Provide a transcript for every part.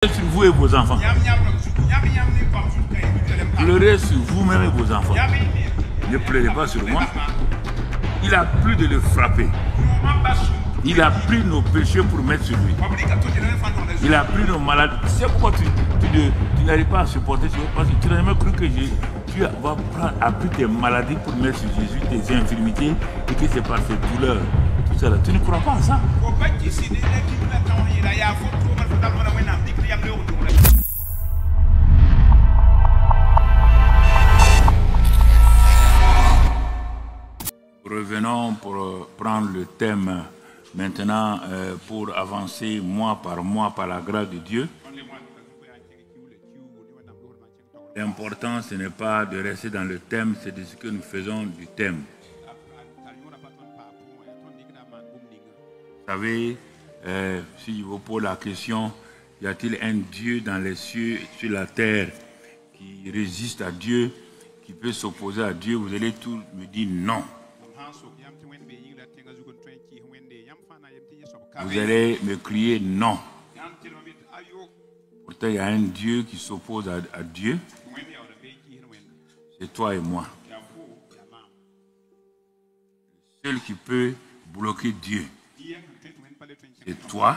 Sur vous et vos enfants. Pleurez sur vous-même et vos enfants. Ne pleurez pas sur moi. Il a plu de le frapper. Il a pris nos péchés pour mettre sur lui. Il a pris nos maladies. C'est pourquoi tu n'arrives pas à supporter ce parce que tu n'as jamais cru que tu vas appris tes maladies pour mettre sur Jésus, tes infirmités, et que c'est par ces douleurs. Tout ça là. Tu ne crois pas à ça? Revenons pour prendre le thème maintenant pour avancer mois par la grâce de Dieu. L'important, ce n'est pas de rester dans le thème, c'est de ce que nous faisons du thème. Vous savez, si je vous pose la question, y a-t-il un Dieu dans les cieux et sur la terre qui résiste à Dieu, qui peut s'opposer à Dieu? Vous allez tous me dire non. Vous allez me crier non. Pourtant, il y a un Dieu qui s'oppose à Dieu. C'est toi et moi. Le seul qui peut bloquer Dieu, c'est toi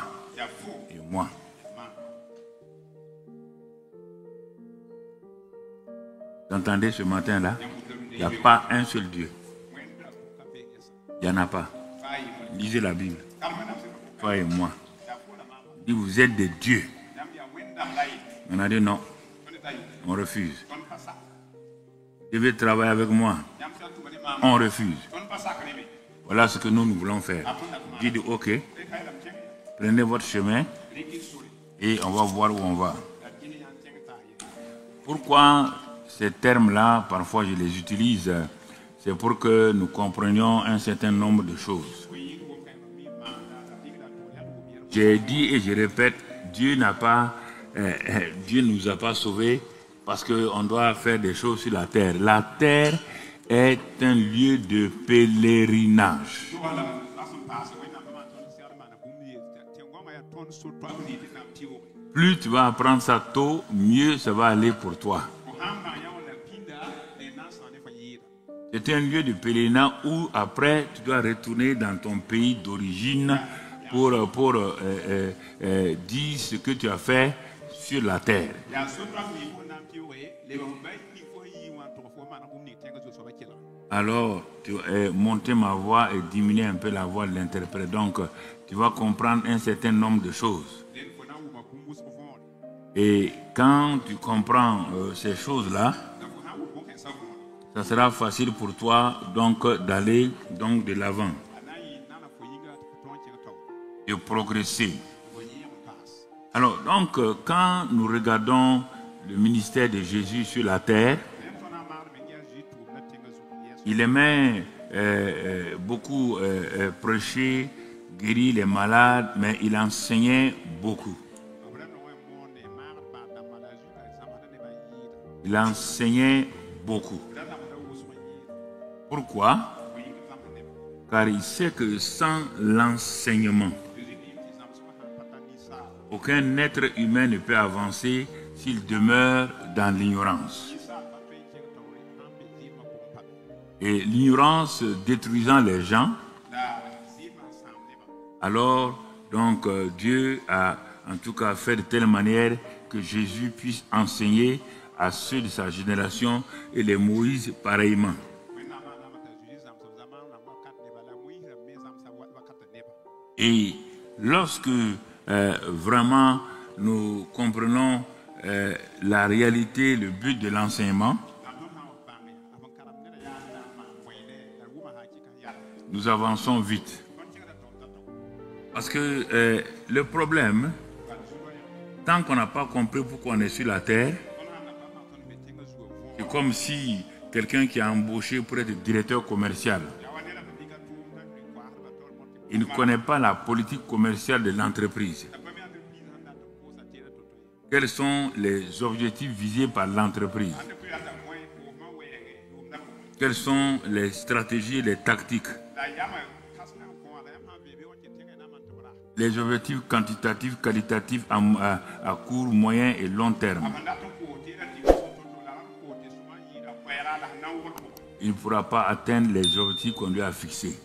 et moi. Vous entendez ce matin-là? Il n'y a pas un seul Dieu. Il n'y en a pas. Lisez la Bible. Toi et moi. Si vous êtes des dieux. On a dit non. On refuse. Vous devez travailler avec moi. On refuse. Voilà ce que nous voulons faire. Dites ok. Prenez votre chemin et on va voir où on va. Pourquoi ces termes-là, parfois je les utilise, c'est pour que nous comprenions un certain nombre de choses. J'ai dit et je répète, Dieu nous a pas sauvés parce qu'on doit faire des choses sur la terre. La terre est un lieu de pèlerinage. Plus tu vas apprendre ça tôt, mieux ça va aller pour toi. C'est un lieu de pèlerinage où après tu dois retourner dans ton pays d'origine pour dire ce que tu as fait sur la terre. Alors, tu monter ma voix et diminuer un peu la voix de l'interprète. Donc, tu vas comprendre un certain nombre de choses. Et quand tu comprends ces choses-là, ça sera facile pour toi donc d'aller donc de l'avant, de progresser. Alors donc quand nous regardons le ministère de Jésus sur la terre, il aimait beaucoup prêcher, guérir les malades, mais il enseignait beaucoup. Il enseignait beaucoup. Pourquoi? Car il sait que sans l'enseignement, aucun être humain ne peut avancer s'il demeure dans l'ignorance. Et l'ignorance détruisant les gens, alors donc Dieu a en tout cas fait de telle manière que Jésus puisse enseigner à ceux de sa génération et les Moïse pareillement. Et lorsque vraiment nous comprenons la réalité, le but de l'enseignement, nous avançons vite. Parce que le problème, tant qu'on n'a pas compris pourquoi on est sur la terre, c'est comme si quelqu'un qui a embauché pour être directeur commercial, il ne connaît pas la politique commerciale de l'entreprise. Quels sont les objectifs visés par l'entreprise? Quelles sont les stratégies et les tactiques? Les objectifs quantitatifs, qualitatifs à court, moyen et long terme. Il ne pourra pas atteindre les objectifs qu'on lui a fixés.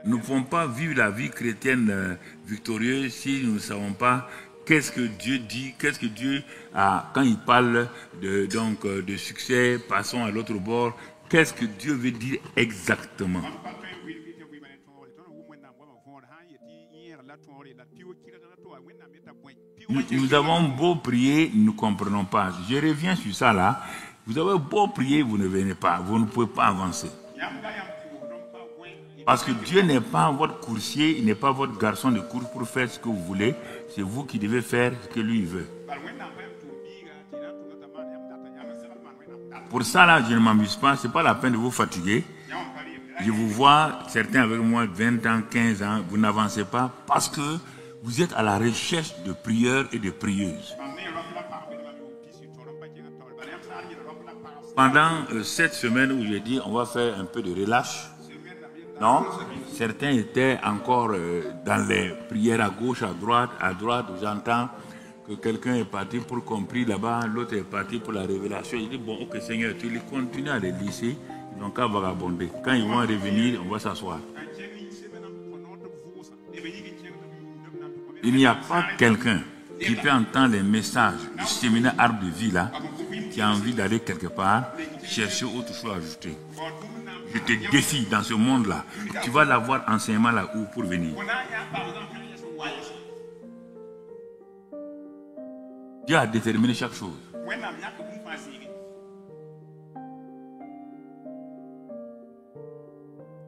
Nous ne pouvons pas vivre la vie chrétienne victorieuse si nous ne savons pas qu'est-ce que Dieu dit, qu'est-ce que Dieu a, quand il parle de succès, passons à l'autre bord, qu'est-ce que Dieu veut dire exactement. Nous avons beau prier, nous ne comprenons pas. Je reviens sur ça là. Vous avez beau prier, vous ne venez pas. Vous ne pouvez pas avancer. Parce que Dieu n'est pas votre coursier, il n'est pas votre garçon de course pour faire ce que vous voulez. C'est vous qui devez faire ce que lui veut. Pour ça là, je ne m'amuse pas. Ce n'est pas la peine de vous fatiguer. Je vous vois, certains avec moi, 20 ans, 15 ans, vous n'avancez pas parce que vous êtes à la recherche de prieurs et de prieuses. Pendant cette semaine où j'ai dit on va faire un peu de relâche, non, certains étaient encore dans les prières à gauche, à droite, j'entends que quelqu'un est parti pour compris là-bas, l'autre est parti pour la révélation. Je dis bon, ok Seigneur, tu les continues à les laisser, ils n'ont qu'à vagabonder. Quand ils vont revenir, on va s'asseoir. Il n'y a pas quelqu'un qui peut entendre les messages du séminaire Arbre de Vie là, qui a envie d'aller quelque part, chercher autre chose à ajouter. Je te défie dans ce monde-là. Tu vas l'avoir enseignement là où pour venir. Dieu a déterminé chaque chose.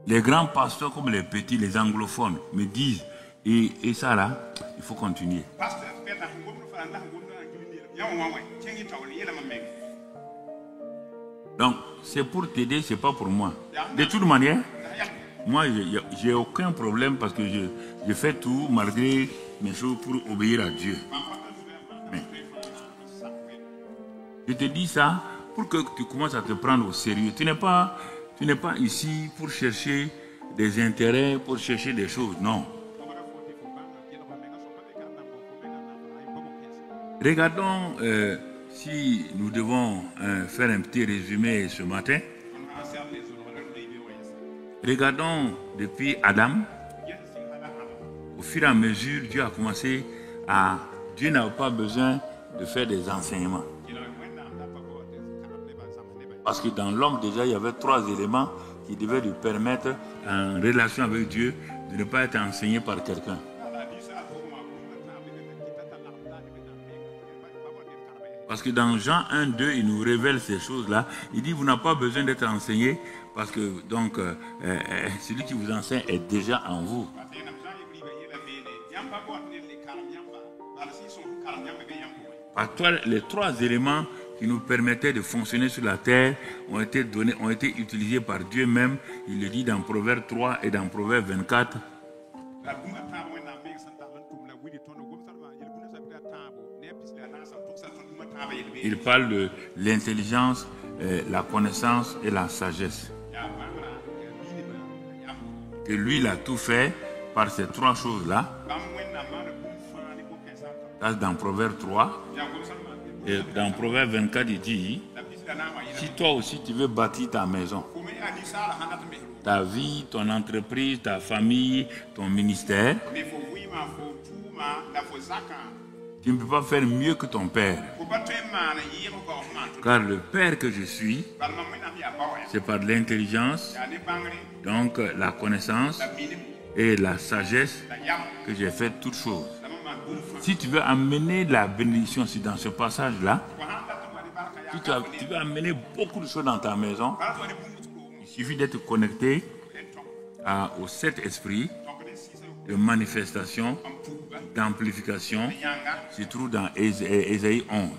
Les grands pasteurs comme les petits, les anglophones me disent, et ça là, il faut continuer. Donc, c'est pour t'aider, c'est pas pour moi. De toute manière, moi, j'ai aucun problème parce que je fais tout malgré mes choses pour obéir à Dieu. Mais, je te dis ça pour que tu commences à te prendre au sérieux. Tu n'es pas ici pour chercher des intérêts, pour chercher des choses, non. Regardons si nous devons faire un petit résumé ce matin. Regardons depuis Adam. Au fur et à mesure, Dieu a commencé à... Dieu n'a pas besoin de faire des enseignements. Parce que dans l'homme, déjà, il y avait 3 éléments qui devaient lui permettre, en relation avec Dieu, de ne pas être enseigné par quelqu'un. Parce que dans Jean 1, 2, il nous révèle ces choses-là. Il dit, vous n'avez pas besoin d'être enseigné parce que donc, celui qui vous enseigne est déjà en vous. Par toi, les 3 éléments qui nous permettaient de fonctionner sur la terre ont été donnés, ont été utilisés par Dieu même. Il le dit dans Proverbe 3 et dans Proverbe 24. Il parle de l'intelligence, la connaissance et la sagesse. Que lui, il a tout fait par ces 3 choses-là. Ça, dans Proverbe 3. Et dans Proverbe 24, il dit, si toi aussi tu veux bâtir ta maison, ta vie, ton entreprise, ta famille, ton ministère, tu ne peux pas faire mieux que ton père. Car le père que je suis, c'est par l'intelligence, donc la connaissance et la sagesse que j'ai fait toutes choses. Si tu veux amener la bénédiction dans ce passage-là, si tu veux amener beaucoup de choses dans ta maison, il suffit d'être connecté aux 7 esprits de manifestation, d'amplification, se trouve dans Ésaïe 11.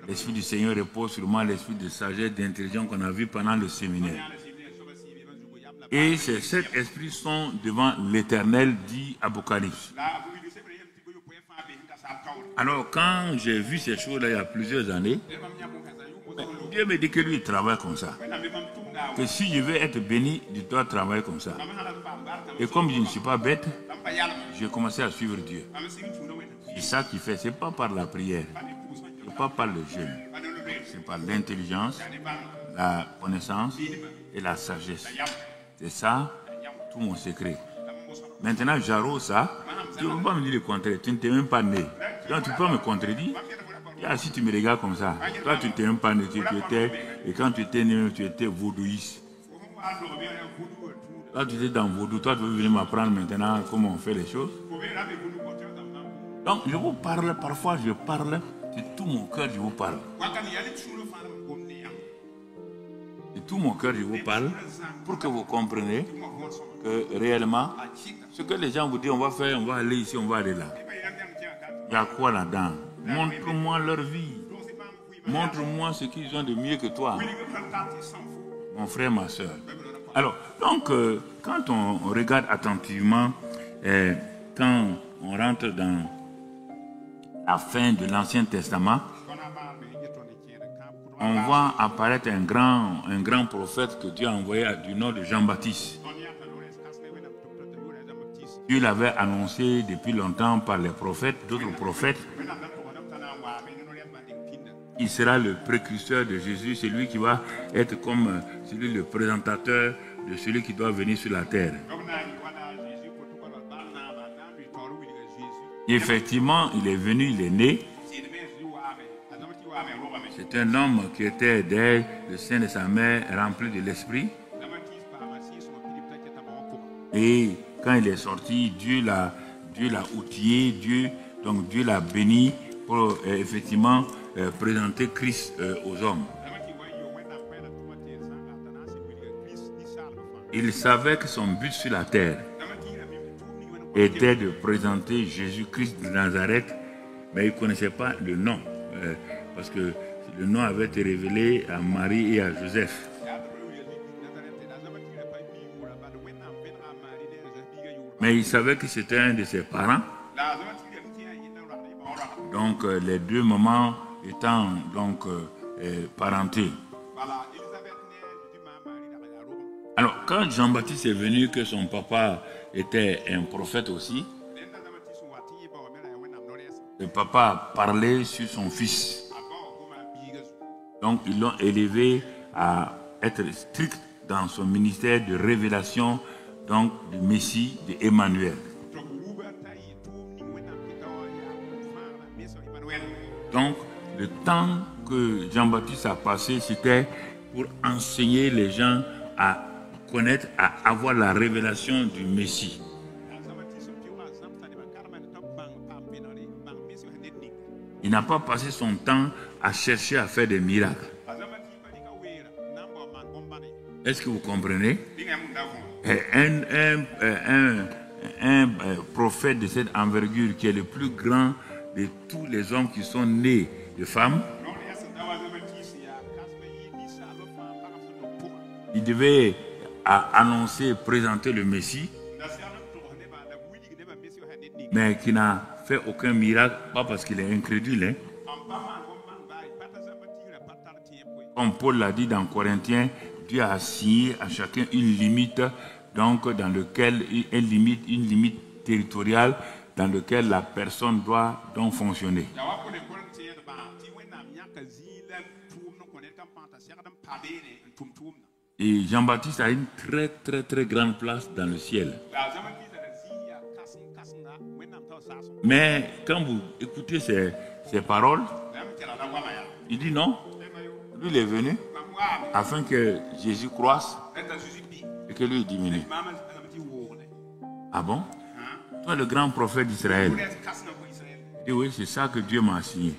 L'Esprit du Seigneur repose sur moi, l'esprit de sagesse, d'intelligence qu'on a vu pendant le séminaire. Et ces 7 esprits sont devant l'Éternel, dit Apocalypse. Alors, quand j'ai vu ces choses-là il y a plusieurs années, Dieu me dit que lui, il travaille comme ça. Que si je veux être béni, je dois travailler comme ça. Et comme je ne suis pas bête, j'ai commencé à suivre Dieu. C'est ça qui fait, ce n'est pas par la prière, ce n'est pas par le jeûne, c'est par l'intelligence, la connaissance et la sagesse. C'est ça tout mon secret. Maintenant, j'arrose ça. Tu ne peux pas me dire le contraire. Tu ne t'es même pas né. Donc, tu peux me contredire. Et si tu me regardes comme ça, toi, tu ne t'es même pas né. Et quand tu étais né, tu étais vaudouiste. Toi, tu étais dans vaudou. Toi, tu veux venir m'apprendre maintenant comment on fait les choses. Donc, je vous parle. Parfois, je parle. De tout mon cœur, je vous parle. De tout mon cœur, je vous parle. Pour que vous compreniez que réellement, ce que les gens vous disent, on va faire, on va aller ici, on va aller là. Il y a quoi là-dedans? Montre-moi leur vie. Montre-moi ce qu'ils ont de mieux que toi. Mon frère, ma soeur. Alors, donc, quand on regarde attentivement, quand on rentre dans la fin de l'Ancien Testament, on voit apparaître un grand prophète que Dieu a envoyé du nom de Jean-Baptiste. Dieu l'avait annoncé depuis longtemps par les prophètes, d'autres prophètes. Il sera le précurseur de Jésus, celui qui va être comme celui le présentateur de celui qui doit venir sur la terre. Et effectivement, il est venu, il est né. C'est un homme qui était dès le sein de sa mère rempli de l'esprit. Et quand il est sorti, Dieu l'a outillé, Dieu l'a béni pour effectivement présenter Christ aux hommes. Il savait que son but sur la terre était de présenter Jésus-Christ de Nazareth, mais il ne connaissait pas le nom, parce que le nom avait été révélé à Marie et à Joseph. Mais il savait que c'était un de ses parents. Donc les deux mamans étant donc parentés. Alors quand Jean-Baptiste est venu, que son papa était un prophète aussi, le papa parlait sur son fils. Donc ils l'ont élevé à être strict dans son ministère de révélation, donc du Messie, de Emmanuel. Donc le temps que Jean-Baptiste a passé, c'était pour enseigner les gens à connaître, à avoir la révélation du Messie. Il n'a pas passé son temps à chercher à faire des miracles. Est-ce que vous comprenez? Un prophète de cette envergure qui est le plus grand de tous les hommes qui sont nés de femmes, il devait annoncer, présenter le Messie, mais qui n'a fait aucun miracle, pas parce qu'il est incrédule. Comme Paul l'a dit dans Corinthiens, Dieu a assigné à chacun une limite, donc dans lequel une limite territoriale dans laquelle la personne doit donc fonctionner. Et Jean-Baptiste a une très grande place dans le ciel. Mais quand vous écoutez ces paroles, il dit non. Lui, il est venu afin que Jésus croisse et que lui diminue. Ah bon? Toi, le grand prophète d'Israël. Et oui, c'est ça que Dieu m'a assigné.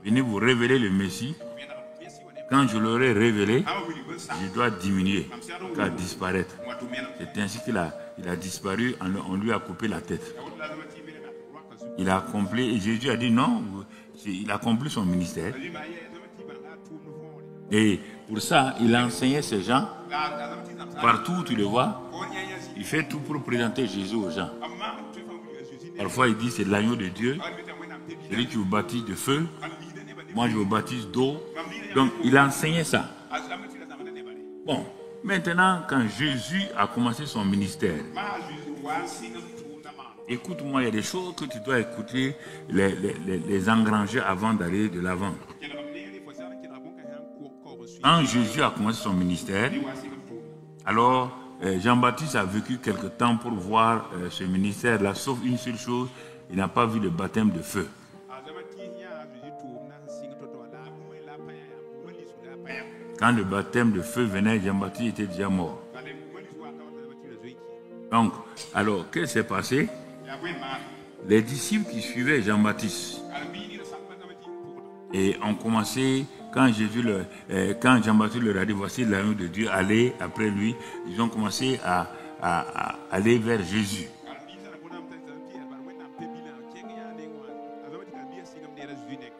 Venez vous révéler le Messie. Quand je l'aurai révélé, je dois diminuer, car disparaître. C'est ainsi qu'il a disparu, on lui a coupé la tête. Il a accompli, et Jésus a dit non, il a accompli son ministère. Et pour ça, il a enseigné ces gens, partout où tu le vois, il fait tout pour présenter Jésus aux gens. Parfois, il dit c'est l'agneau de Dieu, celui qui vous baptise de feu, moi je vous baptise d'eau. Donc, il a enseigné ça. Bon, Maintenant, quand Jésus a commencé son ministère, écoute-moi, il y a des choses que tu dois écouter, les engranger avant d'aller de l'avant. Quand Jésus a commencé son ministère, alors Jean-Baptiste a vécu quelque temps pour voir ce ministère-là, sauf une seule chose, il n'a pas vu le baptême de feu. Quand le baptême de feu venait, Jean-Baptiste était déjà mort. Donc, alors, qu'est-ce qui s'est passé? Les disciples qui suivaient Jean-Baptiste et ont commencé, quand Jean-Baptiste leur a dit, voici l'agneau de Dieu, allez après lui, ils ont commencé à aller vers Jésus.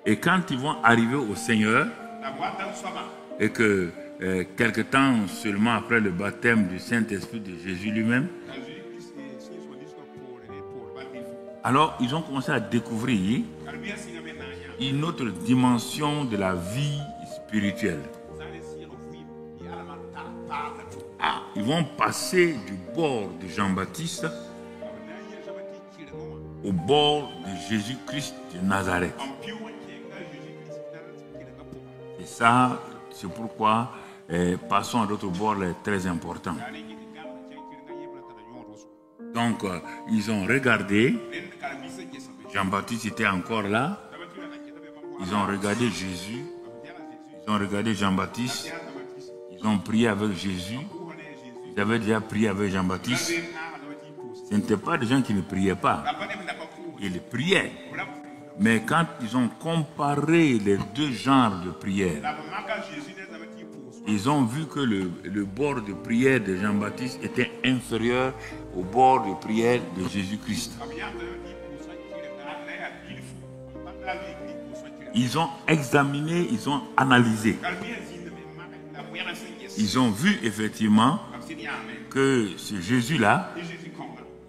Et quand ils vont arriver au Seigneur, et que quelque temps seulement après le baptême du Saint-Esprit de Jésus lui-même, alors ils ont commencé à découvrir une autre dimension de la vie spirituelle. Ils vont passer du bord de Jean-Baptiste au bord de Jésus-Christ de Nazareth. Et ça, c'est pourquoi passons à l'autre bord est très important. Donc, ils ont regardé, Jean-Baptiste était encore là, ils ont regardé Jésus, ils ont regardé Jean-Baptiste, ils ont prié avec Jésus, ils avaient déjà prié avec Jean-Baptiste. Ce n'étaient pas des gens qui ne priaient pas, ils priaient. Mais quand ils ont comparé les deux genres de prière, ils ont vu que le bord de prière de Jean-Baptiste était inférieur au bord de prière de Jésus-Christ. Ils ont examiné, ils ont analysé. Ils ont vu effectivement que ce Jésus-là,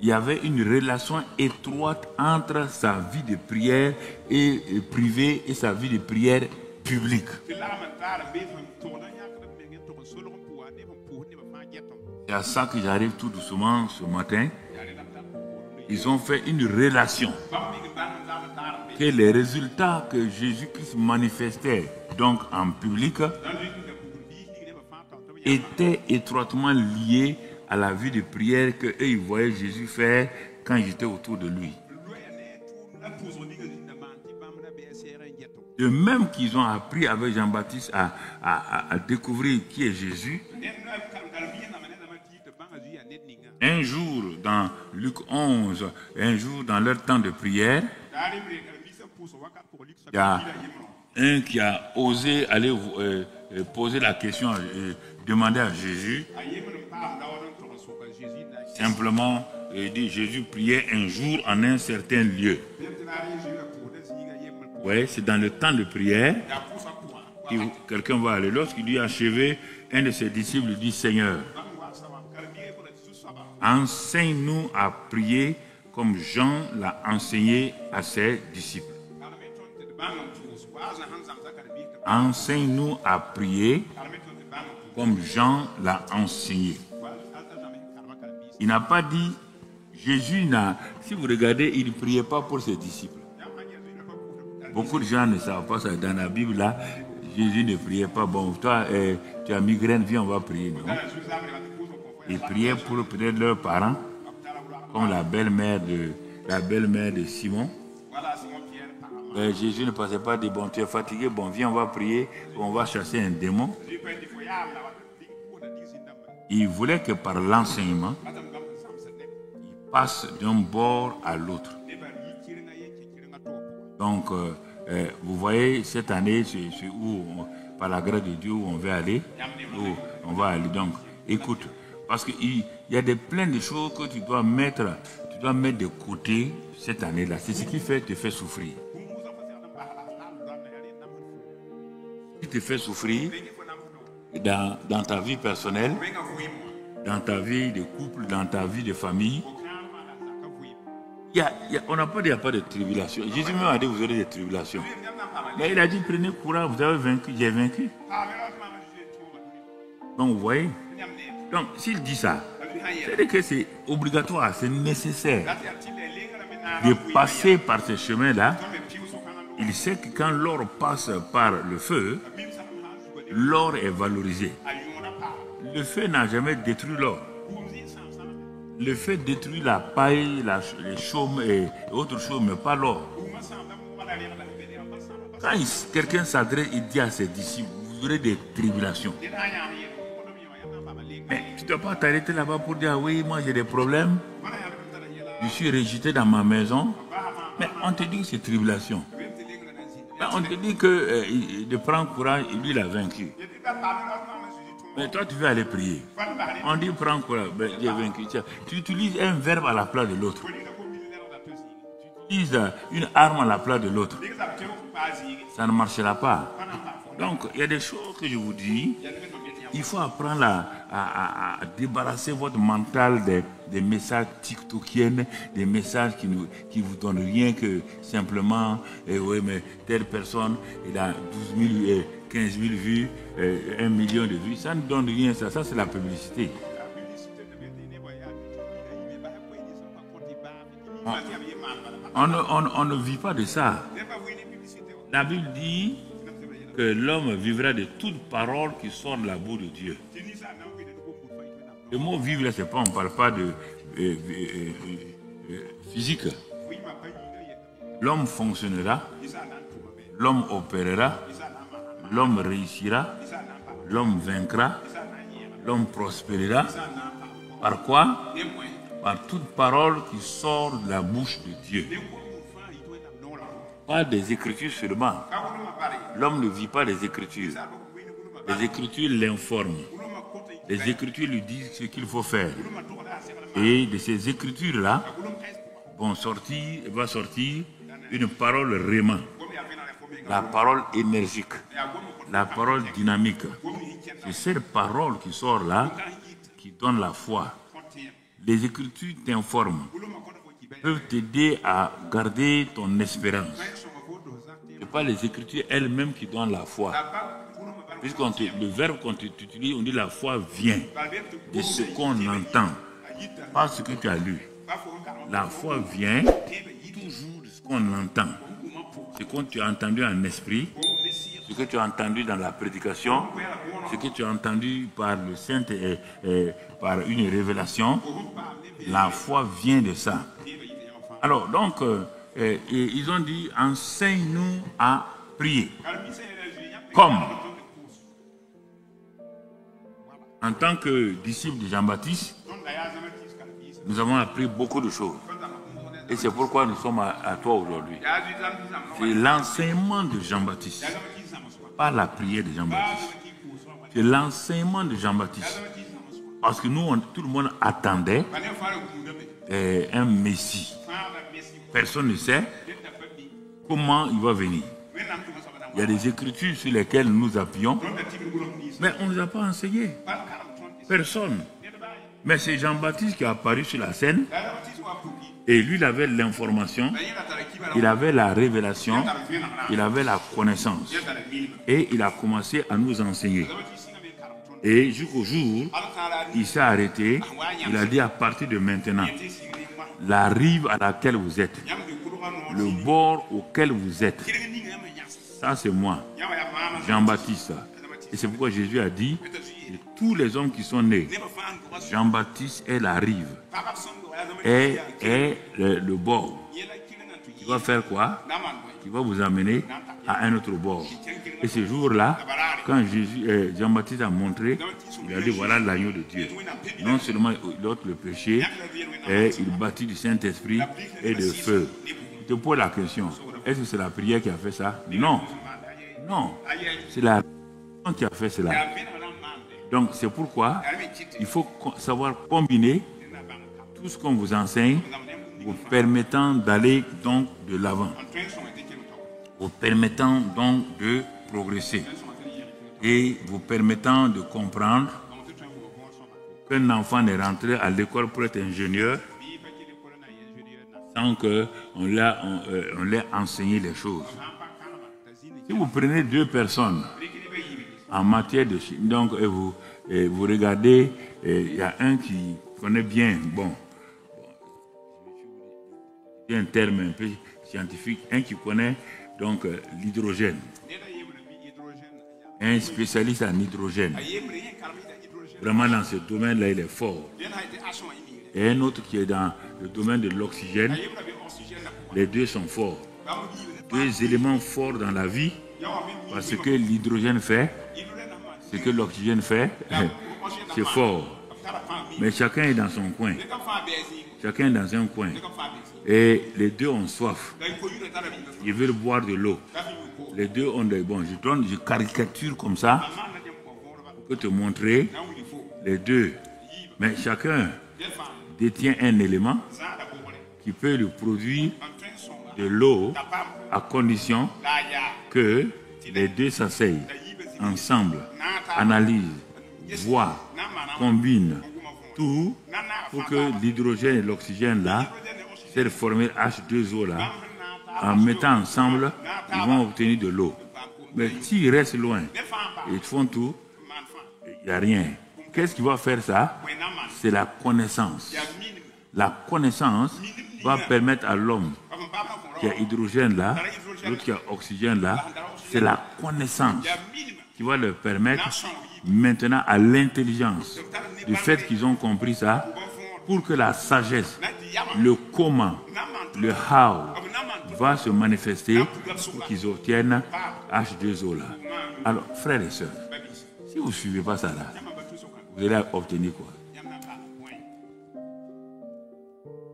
il y avait une relation étroite entre sa vie de prière et privée et sa vie de prière publique. C'est à ça que j'arrive tout doucement ce matin. Ils ont fait une relation. Que les résultats que Jésus-Christ manifestait donc en public étaient étroitement liés à la vie de prière que eux ils voyaient Jésus faire quand j'étais autour de lui. De même qu'ils ont appris avec Jean-Baptiste à découvrir qui est Jésus. Un jour dans Luc 11, un jour dans leur temps de prière, il y a un qui a osé aller poser la question, demander à Jésus. Simplement, il dit Jésus priait un jour en un certain lieu. Oui, c'est dans le temps de prière. Quelqu'un va aller. Lorsqu'il lui a achevé, un de ses disciples lui dit Seigneur, enseigne-nous à prier comme Jean l'a enseigné à ses disciples. Enseigne-nous à prier comme Jean l'a enseigné. Il n'a pas dit, Jésus n'a, si vous regardez, il ne priait pas pour ses disciples. Beaucoup de gens ne savent pas ça. Dans la Bible, là, Jésus ne priait pas. Bon, toi, tu as migraine, viens, on va prier. Non? Il priait pour peut-être leurs parents, comme la belle-mère de Simon. Jésus ne passait pas de bon, tu es fatigué, bon, viens, on va prier, on va chasser un démon. Il voulait que par l'enseignement, il passe d'un bord à l'autre. Donc, vous voyez, cette année, c'est où, par la grâce de Dieu, où on va aller. Où on va aller. Donc, écoute, parce qu'il y a plein de choses que tu dois mettre de côté cette année-là. C'est ce qui te fait souffrir. Ce qui te fait souffrir dans ta vie personnelle, dans ta vie de couple, dans ta vie de famille. On n'a pas dit qu'il n'y a pas de tribulation. Jésus même a dit que vous aurez des tribulations. Mais il a dit prenez courage, vous avez vaincu, j'ai vaincu. Donc vous voyez, Donc, s'il dit ça, c'est-à-dire que c'est obligatoire, c'est nécessaire de passer par ce chemin-là. Il sait que quand l'or passe par le feu, l'or est valorisé. Le feu n'a jamais détruit l'or. Le feu détruit la paille, les chaumes et autres choses, mais pas l'or. Quand quelqu'un s'adresse, il dit à ses disciples, vous aurez des tribulations. Mais tu ne dois pas t'arrêter là-bas pour dire, oui, moi j'ai des problèmes. Je suis rejeté dans ma maison. Mais on te dit que c'est tribulation. Mais on te dit que de prendre courage, lui il a vaincu. Mais toi tu veux aller prier. On dit prends courage, ben, j'ai vaincu. Tu utilises un verbe à la place de l'autre. Tu utilises une arme à la place de l'autre. Ça ne marchera pas. Donc il y a des choses que je vous dis. Il faut apprendre à débarrasser votre mental des messages tiktokiennes, des messages qui ne vous donnent rien que simplement, oui, mais telle personne, il a 12 000, 15 000 vues, 1 million de vues. Ça ne donne rien, ça c'est la publicité. On ne vit pas de ça. La Bible dit que l'homme vivra de toute parole qui sort de la bouche de Dieu. Le mot vivre, là, c'est pas, on ne parle pas de physique. L'homme fonctionnera, l'homme opérera, l'homme réussira, l'homme vaincra, l'homme prospérera. Par quoi? Par toute parole qui sort de la bouche de Dieu. Pas des Écritures seulement. L'homme ne vit pas des Écritures. Les Écritures l'informent. Les Écritures lui disent ce qu'il faut faire. Et de ces Écritures-là va sortir une parole réma. La parole énergique. La parole dynamique. C'est cette parole qui sort là qui donne la foi. Les Écritures t'informent, peuvent t'aider à garder ton espérance. Ce n'est pas les Écritures elles-mêmes qui donnent la foi. Puisque le verbe qu'on utilise, on dit la foi vient de ce qu'on entend, pas ce que tu as lu. La foi vient toujours de ce qu'on entend. Ce que tu as entendu en esprit, ce que tu as entendu dans la prédication, ce que tu as entendu par le Saint et par une révélation. La foi vient de ça. Alors, donc, ils ont dit, enseigne-nous à prier. Comme, en tant que disciples de Jean-Baptiste, nous avons appris beaucoup de choses. Et c'est pourquoi nous sommes à toi aujourd'hui. C'est l'enseignement de Jean-Baptiste, pas la prière de Jean-Baptiste. C'est l'enseignement de Jean-Baptiste. Parce que nous, tout le monde attendait un Messie. Personne ne sait comment il va venir. Il y a des Écritures sur lesquelles nous nous appuyons, mais on ne nous a pas enseigné. Personne. Mais c'est Jean-Baptiste qui est apparu sur la scène, et lui, il avait l'information, il avait la révélation, il avait la connaissance. Et il a commencé à nous enseigner. Et jusqu'au jour, il s'est arrêté, il a dit à partir de maintenant, la rive à laquelle vous êtes, le bord auquel vous êtes, ça c'est moi, Jean-Baptiste. Et c'est pourquoi Jésus a dit, tous les hommes qui sont nés, Jean-Baptiste est la rive, est le bord. Il va faire quoi? Il va vous amener à un autre bord. Et ce jour-là, quand Jean-Baptiste a montré, il a dit voilà l'agneau de Dieu. Non seulement il ôte le péché, et il bâtit du Saint-Esprit et de feu. Je te pose la question, est-ce que c'est la prière qui a fait ça? Non. Non. C'est la prière qui a fait cela. Donc c'est pourquoi il faut savoir combiner tout ce qu'on vous enseigne vous permettant d'aller donc de l'avant, vous permettant donc de progresser et vous permettant de comprendre qu'un enfant n'est rentré à l'école pour être ingénieur sans qu'on l'ait enseigné les choses. Si vous prenez deux personnes en matière de chimie, donc Et vous regardez, il y a un qui connaît bien, bon, c'est un terme un peu scientifique, un qui connaît donc l'hydrogène. Un spécialiste en hydrogène. Vraiment dans ce domaine-là, il est fort. Et un autre qui est dans le domaine de l'oxygène. Les deux sont forts. Deux éléments forts dans la vie, parce que l'hydrogène fait, ce que l'oxygène fait, c'est fort. Mais chacun est dans son coin. Chacun est dans un coin. Et les deux ont soif. Ils veulent boire de l'eau. Les deux ont des... Bon, je caricature comme ça pour te montrer les deux. Mais chacun détient un élément qui peut lui produire de l'eau à condition que les deux s'asseyent ensemble, analysent, voient, combinent tout pour que l'hydrogène et l'oxygène là, cette formule H2O là, en mettant ensemble, ils vont obtenir de l'eau. Mais s'ils restent loin, ils font tout, il n'y a rien. Qu'est-ce qui va faire ça? C'est la connaissance. La connaissance va permettre à l'homme qui a hydrogène là, l'autre qui a oxygène là, c'est la connaissance qui va leur permettre maintenant à l'intelligence, du fait qu'ils ont compris ça, pour que la sagesse, le comment, le how va se manifester pour qu'ils obtiennent H2O là. Alors, frères et sœurs, si vous ne suivez pas ça là, vous allez obtenir quoi?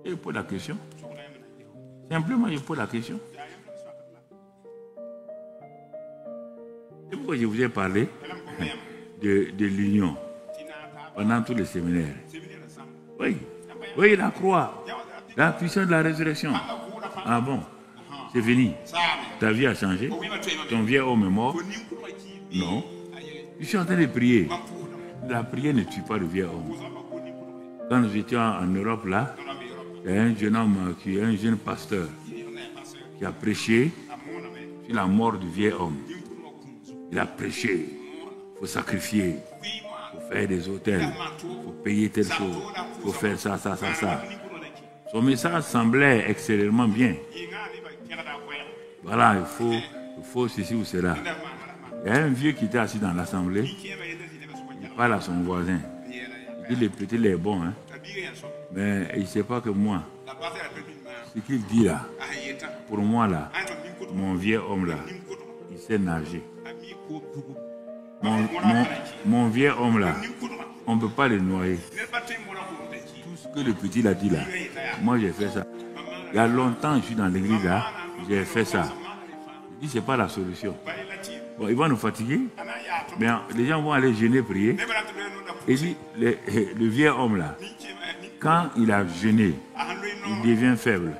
Et je pose la question. Simplement, je pose la question. Et pourquoi je vous ai parlé de l'union pendant tous les séminaires? Oui, oui, la croix, la puissance de la résurrection. Ah bon, c'est fini. Ta vie a changé. Ton vieil homme est mort. Non. Je suis en train de prier. La prière ne tue pas le vieil homme. Quand nous étions en Europe là, il y a un jeune homme qui est un jeune pasteur qui a prêché sur la mort du vieil homme. Il a prêché. Il faut sacrifier. Il faut faire des hôtels. Il faut payer telle chose. Il faut faire ça, ça, ça, ça. Son message semblait extrêmement bien. Voilà, il faut ceci ou cela. Il y a un vieux qui était assis dans l'assemblée. Il parle à son voisin. Il dit le petit est bon, hein. Mais il ne sait pas que moi, ce qu'il dit là, pour moi là, mon vieux homme là, il sait nager. Mon vieux homme là, on ne peut pas le noyer. Tout ce que le petit l'a dit là, moi j'ai fait ça. Il y a longtemps, je suis dans l'église là, j'ai fait ça. Je dis, ce n'est pas la solution. Bon, ils vont nous fatiguer, mais les gens vont aller jeûner, prier. Et dit, le vieux homme là, quand il a jeûné, il devient faible.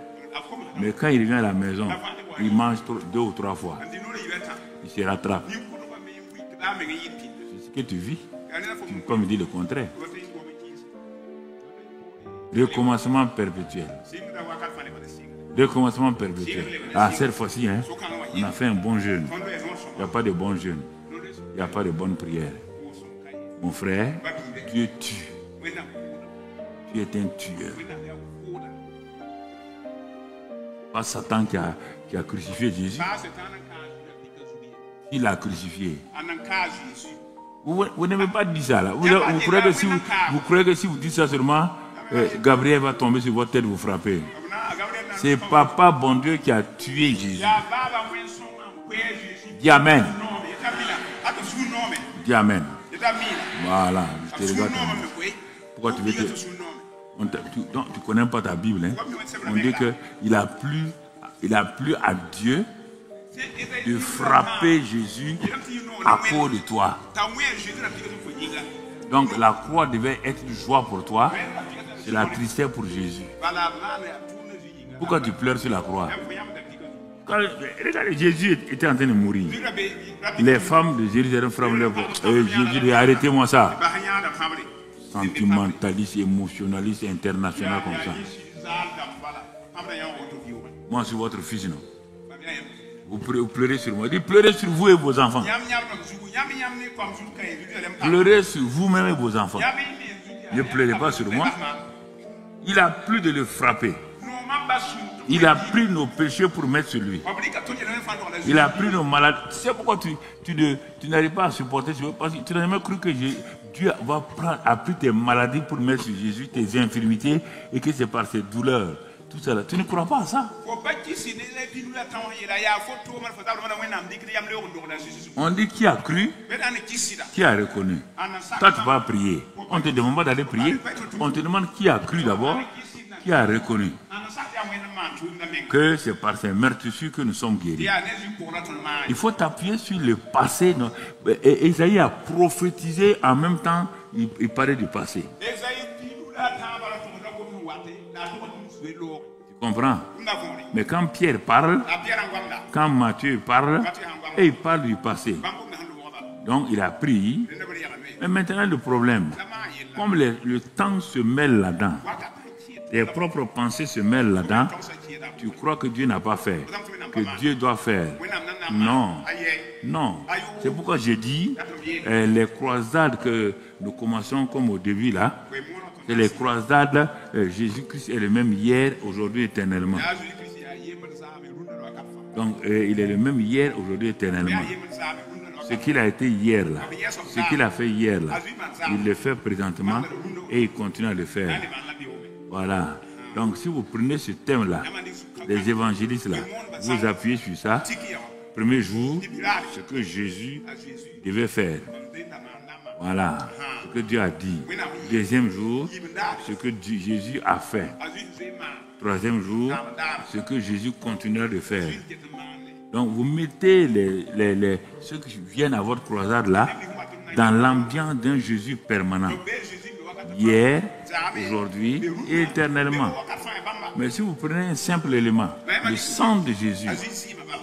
Mais quand il revient à la maison, il mange 2 ou 3 fois. Il se rattrape. C'est ce que tu vis. Comme il dit le contraire. Recommencement perpétuel. Recommencement perpétuel. Ah, cette fois-ci, hein, on a fait un bon jeûne. Il n'y a pas de bon jeûne. Il n'y a pas de bonne prière. Mon frère, Dieu tue. Tu es un tueur. Pas Satan qui a crucifié Jésus. Il l'a crucifié. Vous n'avez pas dit ça là. Vous croyez que si vous dites ça seulement, Gabriel va tomber sur votre tête et vous frapper. C'est Papa bon Dieu qui a tué Jésus. Dis Amen. Dis Amen. Voilà, je te regarde. Pourquoi tu veux que... Tu ne connais pas ta Bible. Hein? On dit qu'il a plu à Dieu de frapper Jésus à cause de toi. Donc la croix devait être une joie pour toi. C'est la tristesse pour Jésus. Pourquoi tu pleures sur la croix? Regarde, Jésus était en train de mourir. Les femmes de Jérusalem frappent leur porte. Jésus dit, arrêtez-moi ça. Sentimentaliste, émotionnaliste, international comme ça. Moi, je suis votre fils, non? Vous pleurez sur moi. Il dit pleurez sur vous et vos enfants. Pleurez sur vous-même et vos enfants. Ne pleurez pas sur moi. Il a plu de le frapper. Il a pris nos péchés pour mettre sur lui. Il a pris nos maladies. Tu sais pourquoi tu n'arrives pas à supporter? Parce que tu n'as jamais cru que Dieu a pris tes maladies pour mettre sur Jésus, tes infirmités, et que c'est par ses douleurs. Tout ça là. Tu ne crois pas à ça? On dit qui a cru, qui a reconnu. Toi tu vas prier. On ne te demande pas d'aller prier. On te demande qui a cru d'abord, qui a reconnu que c'est par ces meurtrissures que nous sommes guéris. Il faut t'appuyer sur le passé. Et Esaïe a prophétisé en même temps, il parlait du passé. Tu comprends? Mais quand Pierre parle, quand Matthieu parle, et il parle du passé. Donc il a pris. Mais maintenant le problème, comme le temps se mêle là-dedans, tes propres pensées se mêlent là-dedans, tu crois que Dieu n'a pas fait, que Dieu doit faire. Non, non. C'est pourquoi j'ai dit, les croisades que nous commençons comme au début là, c'est les croisades, Jésus-Christ est le même hier, aujourd'hui, éternellement. Donc, il est le même hier, aujourd'hui, éternellement. Ce qu'il a été hier là, ce qu'il a fait hier là, il le fait présentement et il continue à le faire. Voilà. Donc, si vous prenez ce thème-là, les évangélistes là, vous appuyez sur ça. Premier jour, ce que Jésus devait faire. Voilà. Ce que Dieu a dit. Deuxième jour, ce que Jésus a fait. Troisième jour, ce que Jésus continuera de faire. Donc, vous mettez ceux qui viennent à votre croisade là, dans l'ambiance d'un Jésus permanent. Hier, aujourd'hui et éternellement. Mais si vous prenez un simple élément, le sang de Jésus,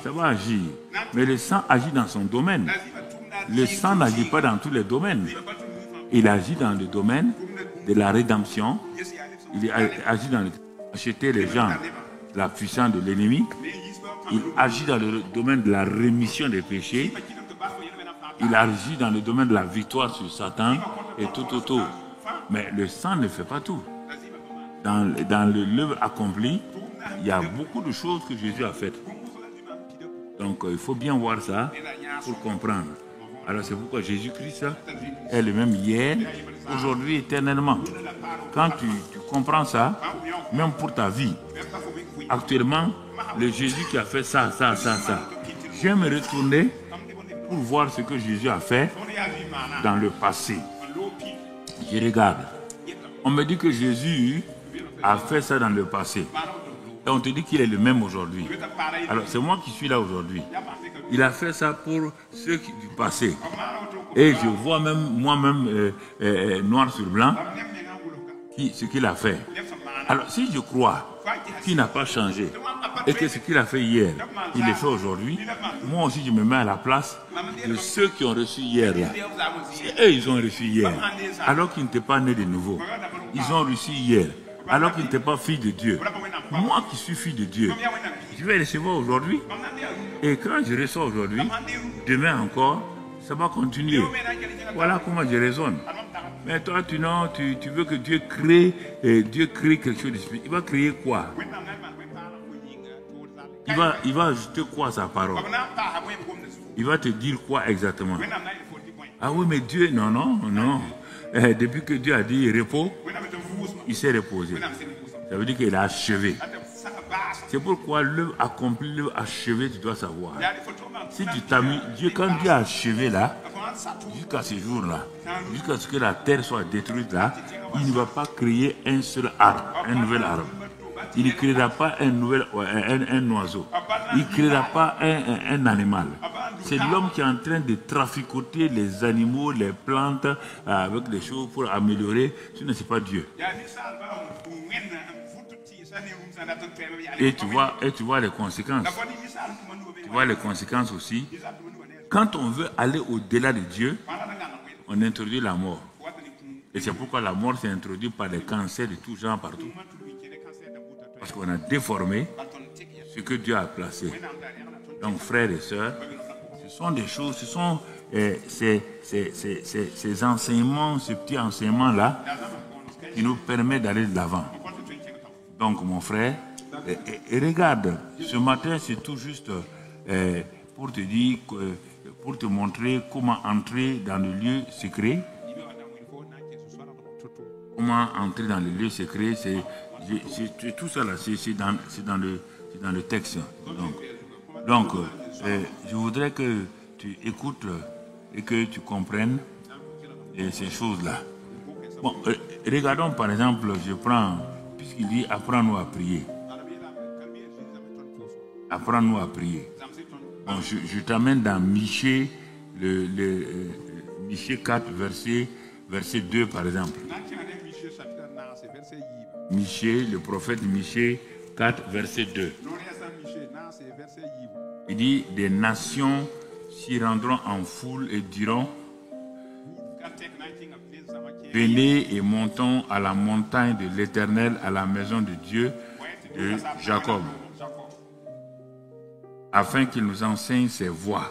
ça va agir. Mais le sang agit dans son domaine. Le sang n'agit pas dans tous les domaines. Il agit dans le domaine de la rédemption. Il agit dans acheter les gens la puissance de l'ennemi. Il agit dans le domaine de la rémission des péchés. Il agit dans le domaine de la victoire sur Satan et tout. Mais le sang ne fait pas tout. Dans l'œuvre accomplie, il y a beaucoup de choses que Jésus a faites. Donc il faut bien voir ça pour comprendre. Alors c'est pourquoi Jésus-Christ est le même hier, aujourd'hui, éternellement. Quand tu comprends ça, même pour ta vie, actuellement, le Jésus qui a fait ça. J'aime retourner pour voir ce que Jésus a fait dans le passé. Je regarde. On me dit que Jésus a fait ça dans le passé. Et on te dit qu'il est le même aujourd'hui. Alors c'est moi qui suis là aujourd'hui. Il a fait ça pour ceux du passé. Et je vois même moi-même noir sur blanc ce qu'il a fait. Alors si je crois qu'il n'a pas changé et que ce qu'il a fait hier, il le fait aujourd'hui, moi aussi je me mets à la place de ceux qui ont reçu hier là. Et ils ont reçu hier, alors qu'ils n'étaient pas nés de nouveau. Ils ont reçu hier, alors qu'ils n'étaient pas filles de Dieu. Moi qui suis fille de Dieu, je vais recevoir aujourd'hui. Et quand je reçois aujourd'hui, demain encore, ça va continuer. Voilà comment je raisonne. Mais toi, tu veux que Dieu crée quelque chose de spécial. Il va créer quoi? Il va ajouter quoi à sa parole? Il va te dire quoi exactement? Ah oui, mais Dieu, non. Depuis que Dieu a dit repos, il s'est reposé. Ça veut dire qu'il a achevé. C'est pourquoi l'œuvre accomplie, l'œuvre achevée, tu dois savoir. Si tu t'as mis, quand Dieu a achevé là, jusqu'à ce jour-là, jusqu'à ce que la terre soit détruite là, il ne va pas créer un seul arbre, un nouvel arbre. Il ne créera pas un oiseau. Il ne créera pas un animal. C'est l'homme qui est en train de traficoter les animaux, les plantes avec des choses pour améliorer. Ce n'est pas Dieu. Et tu vois les conséquences. Tu vois les conséquences aussi. Quand on veut aller au-delà de Dieu, on introduit la mort. Et c'est pourquoi la mort s'est introduite par des cancers de tout genre partout. Parce qu'on a déformé ce que Dieu a placé. Donc, frères et sœurs, ce sont des choses, ce sont ces enseignements, ces petits enseignements-là qui nous permettent d'aller de l'avant. Donc, mon frère, et regarde, ce matin, c'est tout juste pour te dire, pour te montrer comment entrer dans le lieu secret. Comment entrer dans le lieu secret, c'est tout ça là, c'est dans le texte. Donc je voudrais que tu écoutes et que tu comprennes ces choses-là. Bon, regardons par exemple, je prends, puisqu'il dit apprends-nous à prier. Apprends-nous à prier. Bon, je t'amène dans Michée, Michée 4, verset 2 par exemple. Michée, le prophète Michée 4, verset 2. Il dit, des nations s'y rendront en foule et diront, venez et montons à la montagne de l'Éternel, à la maison de Dieu de Jacob, afin qu'il nous enseigne ses voies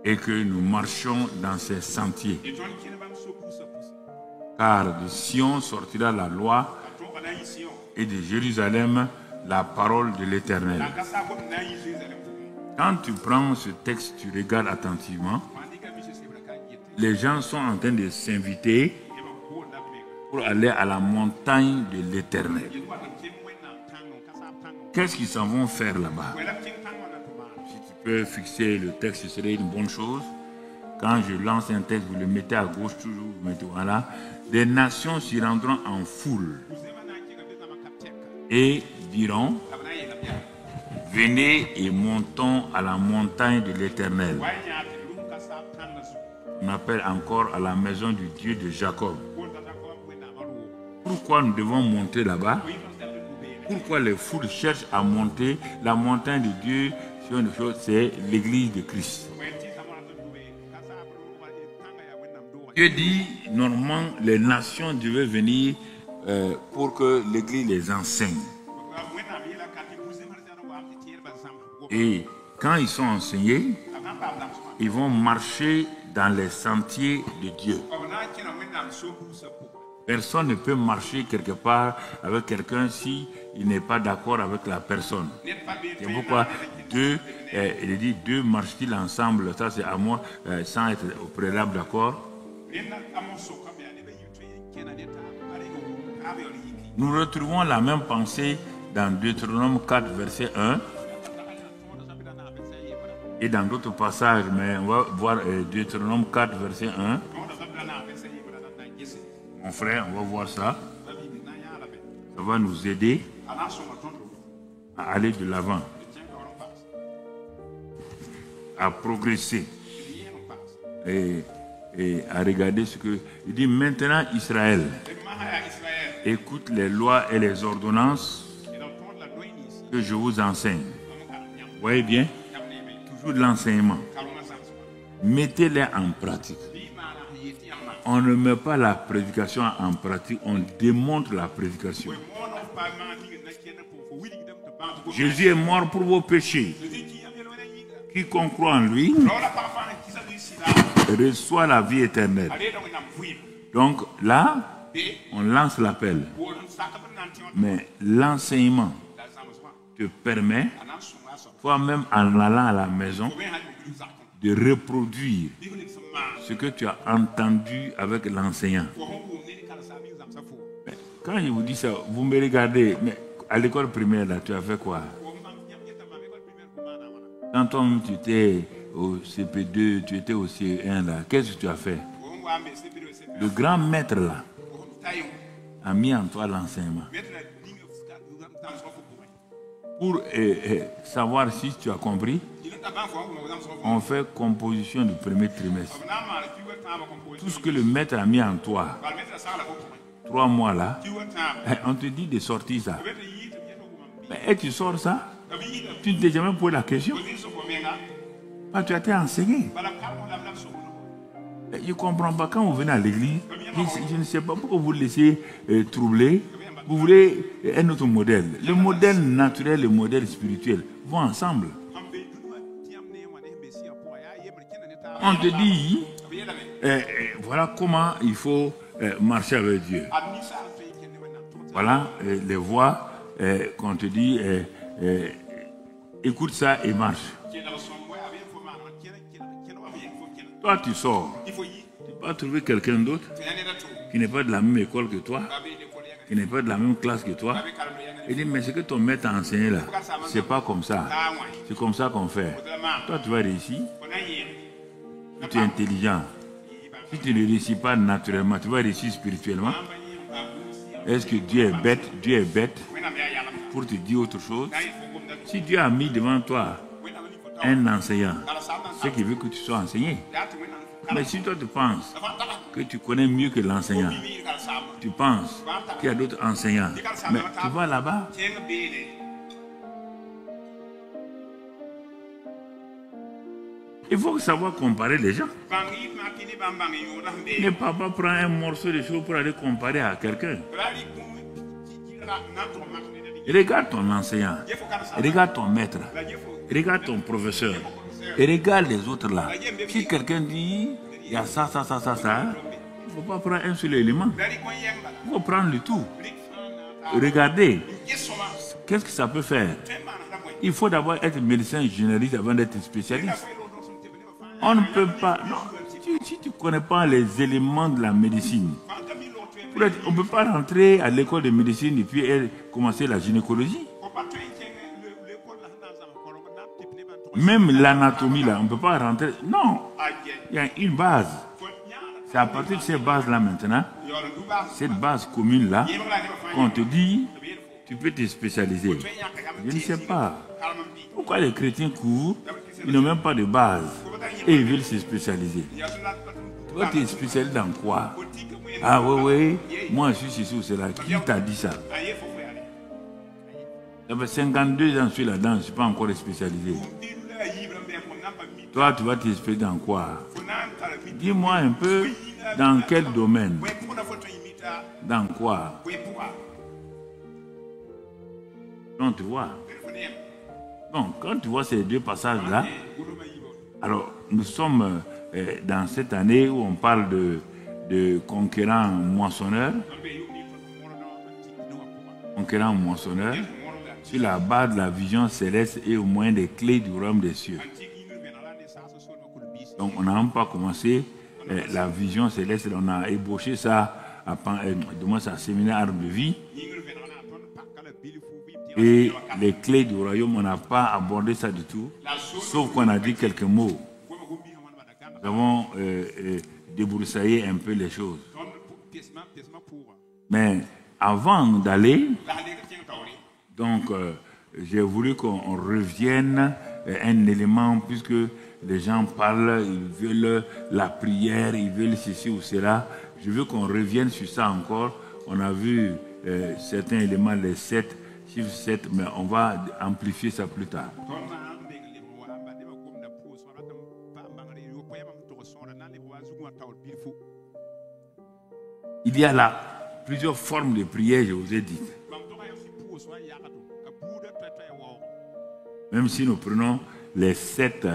et que nous marchions dans ses sentiers. Car de Sion sortira la loi et de Jérusalem la parole de l'Éternel. Quand tu prends ce texte, tu regardes attentivement, les gens sont en train de s'inviter pour aller à la montagne de l'Éternel. Qu'est-ce qu'ils s'en vont faire là-bas? Si tu peux fixer le texte, ce serait une bonne chose. Quand je lance un texte, vous le mettez à gauche, toujours, vous mettez voilà. Des nations s'y rendront en foule et diront, venez et montons à la montagne de l'Éternel. On appelle encore à la maison du Dieu de Jacob. Pourquoi nous devons monter là-bas? Pourquoi les foules cherchent à monter la montagne de Dieu? C'est l'église de Christ. Dieu dit, normalement, les nations devaient venir pour que l'église les enseigne. Et quand ils sont enseignés, ils vont marcher dans les sentiers de Dieu. Personne ne peut marcher quelque part avec quelqu'un si il n'est pas d'accord avec la personne. C'est pourquoi il dit deux marchent-ils ensemble, ça c'est à moi, sans être au préalable d'accord. Nous retrouvons la même pensée dans Deutéronome 4, verset 1. Et dans d'autres passages, mais on va voir Deutéronome 4, verset 1. Mon frère, on va voir ça. Ça va nous aider à aller de l'avant, à progresser et à regarder ce que... Il dit maintenant Israël, écoute les lois et les ordonnances que je vous enseigne. Vous voyez bien? Toujours de l'enseignement. Mettez-les en pratique. On ne met pas la prédication en pratique, on démontre la prédication. Jésus est mort pour vos péchés. Quiconque croit en lui reçoit la vie éternelle. Donc là, on lance l'appel. Mais l'enseignement te permet, toi-même en allant à la maison, de reproduire ce que tu as entendu avec l'enseignant. Quand je vous dis ça, vous me regardez, mais à l'école primaire, là, tu as fait quoi? Quand tu étais au CP2, tu étais au CE1, là, qu'est-ce que tu as fait? Le grand maître, là, a mis en toi l'enseignement. Pour savoir si tu as compris, on fait composition du premier trimestre. Tout ce que le maître a mis en toi, 3 mois là, on te dit de sortir ça. Et tu sors ça, tu ne t'es jamais posé la question. Tu as été enseigné. Je ne comprends pas, quand vous venez à l'église, je ne sais pas pourquoi vous laissez troubler. Vous voulez un autre modèle. Le modèle naturel et le modèle spirituel vont ensemble. On te dit, voilà comment il faut marcher avec Dieu. Voilà les voies qu'on te dit, écoute ça et marche. Toi, tu sors. Tu vas trouver quelqu'un d'autre qui n'est pas de la même école que toi, qui n'est pas de la même classe que toi. Il dit, mais ce que ton maître a enseigné là, c'est pas comme ça. C'est comme ça qu'on fait. Toi, tu vas réussir. Si tu es intelligent, si tu ne réussis pas naturellement, tu vas réussir spirituellement. Est-ce que Dieu est bête? Dieu est bête pour te dire autre chose. Si Dieu a mis devant toi un enseignant, c'est qu'il veut que tu sois enseigné. Mais si toi tu penses que tu connais mieux que l'enseignant, tu penses qu'il y a d'autres enseignants, mais tu vas là-bas. Il faut savoir comparer les gens. Ne pas prendre un morceau de choses pour aller comparer à quelqu'un. Regarde ton enseignant, regarde ton maître, regarde ton professeur, et regarde les autres là. Si quelqu'un dit, il y a ça, ça, ça, ça, ça, il ne faut pas prendre un seul élément. Il faut prendre le tout. Regardez, qu'est-ce que ça peut faire? Il faut d'abord être médecin généraliste avant d'être spécialiste. On ne peut pas, non, si tu ne connais pas les éléments de la médecine, on ne peut pas rentrer à l'école de médecine et puis commencer la gynécologie. Même l'anatomie, là, on ne peut pas rentrer. Non, il y a une base. C'est à partir de cette base-là maintenant, cette base commune-là, qu'on te dit, tu peux te spécialiser. Je ne sais pas. Pourquoi les chrétiens courent, ils n'ont même pas de base et ils veulent se spécialiser. Tu vas te spécialiser dans quoi? Ah oui, moi je suis ici ou c'est là. Qui t'a dit ça? Ça fait 52 ans que je suis là-dedans, je ne suis pas encore spécialisé. Toi, tu vas te spécialiser dans quoi? Dis-moi un peu dans quel domaine? Dans quoi? Donc, tu vois. Donc, quand tu vois ces deux passages-là, alors nous sommes dans cette année où on parle de conquérant moissonneur. Conquérant moissonneur, sur la base de la vision céleste et au moyen des clés du royaume des cieux. Donc, on n'a même pas commencé la vision céleste, on a ébauché ça à un séminaire Arbre de vie. Et les clés du royaume, on n'a pas abordé ça du tout, sauf qu'on a dit quelques mots. Nous avons débroussaillé un peu les choses. Mais avant d'aller, donc j'ai voulu qu'on revienne à un élément, puisque les gens parlent, ils veulent la prière, ils veulent ceci ou cela. Je veux qu'on revienne sur ça encore. On a vu certains éléments, les 7, chiffre 7, mais on va amplifier ça plus tard. Il y a là plusieurs formes de prière, je vous ai dit. Même si nous prenons les sept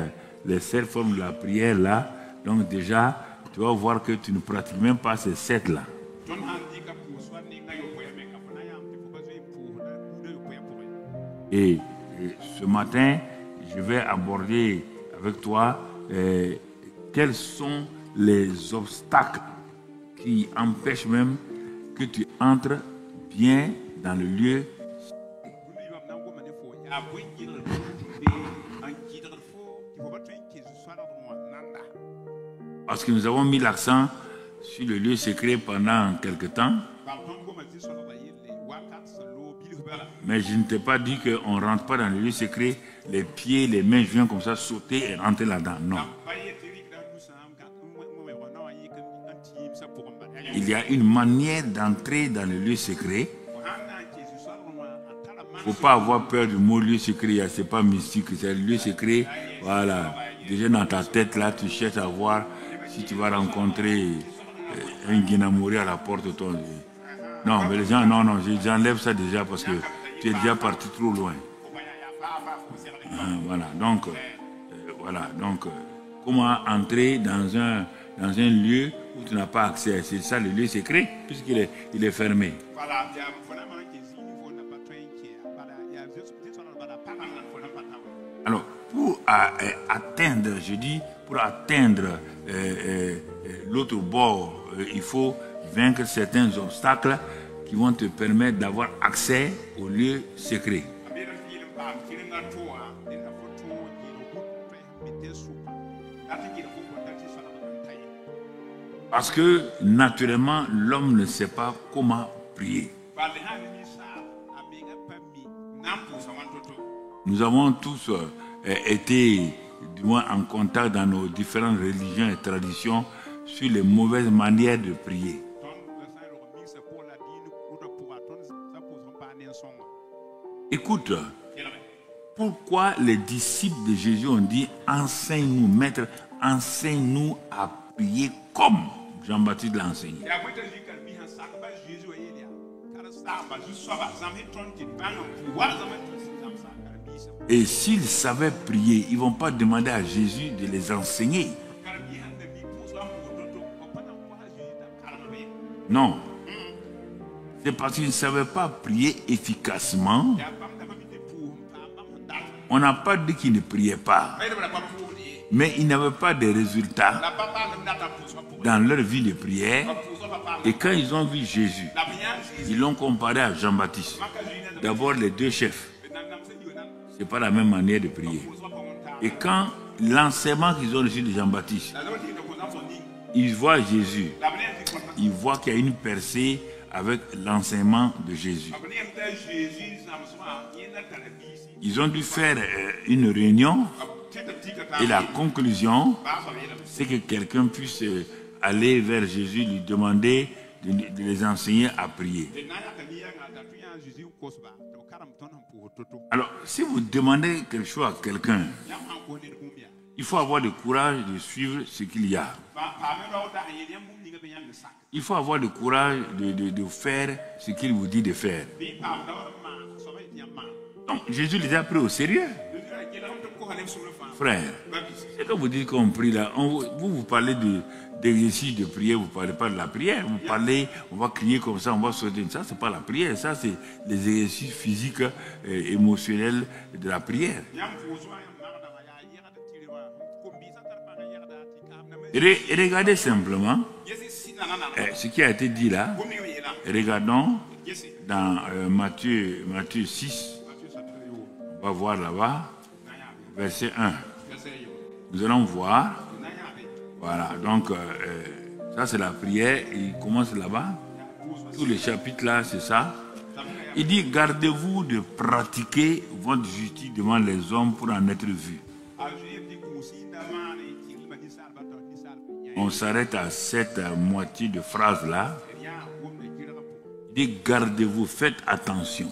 formes de la prière là, donc déjà, tu vas voir que tu ne pratiques même pas ces 7 là. Et ce matin, je vais aborder avec toi quels sont les obstacles qui empêchent même que tu entres bien dans le lieu. Parce que nous avons mis l'accent sur le lieu secret pendant quelque temps. Mais je ne t'ai pas dit qu'on ne rentre pas dans le lieu secret, les pieds, les mains viennent comme ça sauter et rentrer là-dedans. Non. Il y a une manière d'entrer dans le lieu secret. Il ne faut pas avoir peur du mot lieu secret, ce n'est pas mystique, c'est le lieu secret. Voilà. Déjà dans ta tête, là, tu cherches à voir si tu vas rencontrer un Guinamori à la porte de ton lieu. Non, mais les gens, non, j'enlève ça déjà parce que tu es déjà parti trop loin. Voilà, donc, comment entrer dans un lieu où tu n'as pas accès? C'est ça le lieu secret, puisqu'il est fermé. Alors, pour atteindre, je dis, pour atteindre l'autre bord, il faut vaincre certains obstacles qui vont te permettre d'avoir accès au lieu secret. Parce que naturellement, l'homme ne sait pas comment prier. Nous avons tous été du moins en contact dans nos différentes religions et traditions sur les mauvaises manières de prier. Écoute, pourquoi les disciples de Jésus ont dit « Enseigne-nous, maître, enseigne-nous à prier comme Jean-Baptiste l'a enseigné ». Et s'ils savaient prier, ils ne vont pas demander à Jésus de les enseigner. Non. C'est parce qu'ils ne savaient pas prier efficacement. On n'a pas dit qu'ils ne priaient pas. Mais ils n'avaient pas de résultats dans leur vie de prière. Et quand ils ont vu Jésus, ils l'ont comparé à Jean-Baptiste. D'abord les deux chefs. Ce n'est pas la même manière de prier. Et quand l'enseignement qu'ils ont reçu de Jean-Baptiste, ils voient Jésus, ils voient qu'il y a une percée avec l'enseignement de Jésus. Ils ont dû faire une réunion et la conclusion, c'est que quelqu'un puisse aller vers Jésus, lui demander de les enseigner à prier. Alors, si vous demandez quelque chose à quelqu'un, il faut avoir le courage de suivre ce qu'il y a. Il faut avoir le courage de faire ce qu'il vous dit de faire. Donc, Jésus les a pris au sérieux. Frère, c'est quand vous dites qu'on prie là, vous parlez d'exercice de prière, vous ne parlez pas de la prière. Vous parlez, on va crier comme ça, on va sauter. Ça, ce n'est pas la prière. Ça, c'est les exercices physiques et émotionnels de la prière. Et regardez simplement ce qui a été dit là. Regardons dans Matthieu 6. On va voir là-bas, verset 1. Nous allons voir. Voilà, donc ça c'est la prière. Il commence là-bas. Tous les chapitres là, c'est ça. Il dit, gardez-vous de pratiquer votre justice devant les hommes pour en être vu. On s'arrête à cette moitié de phrase là. Il dit, gardez-vous, faites attention.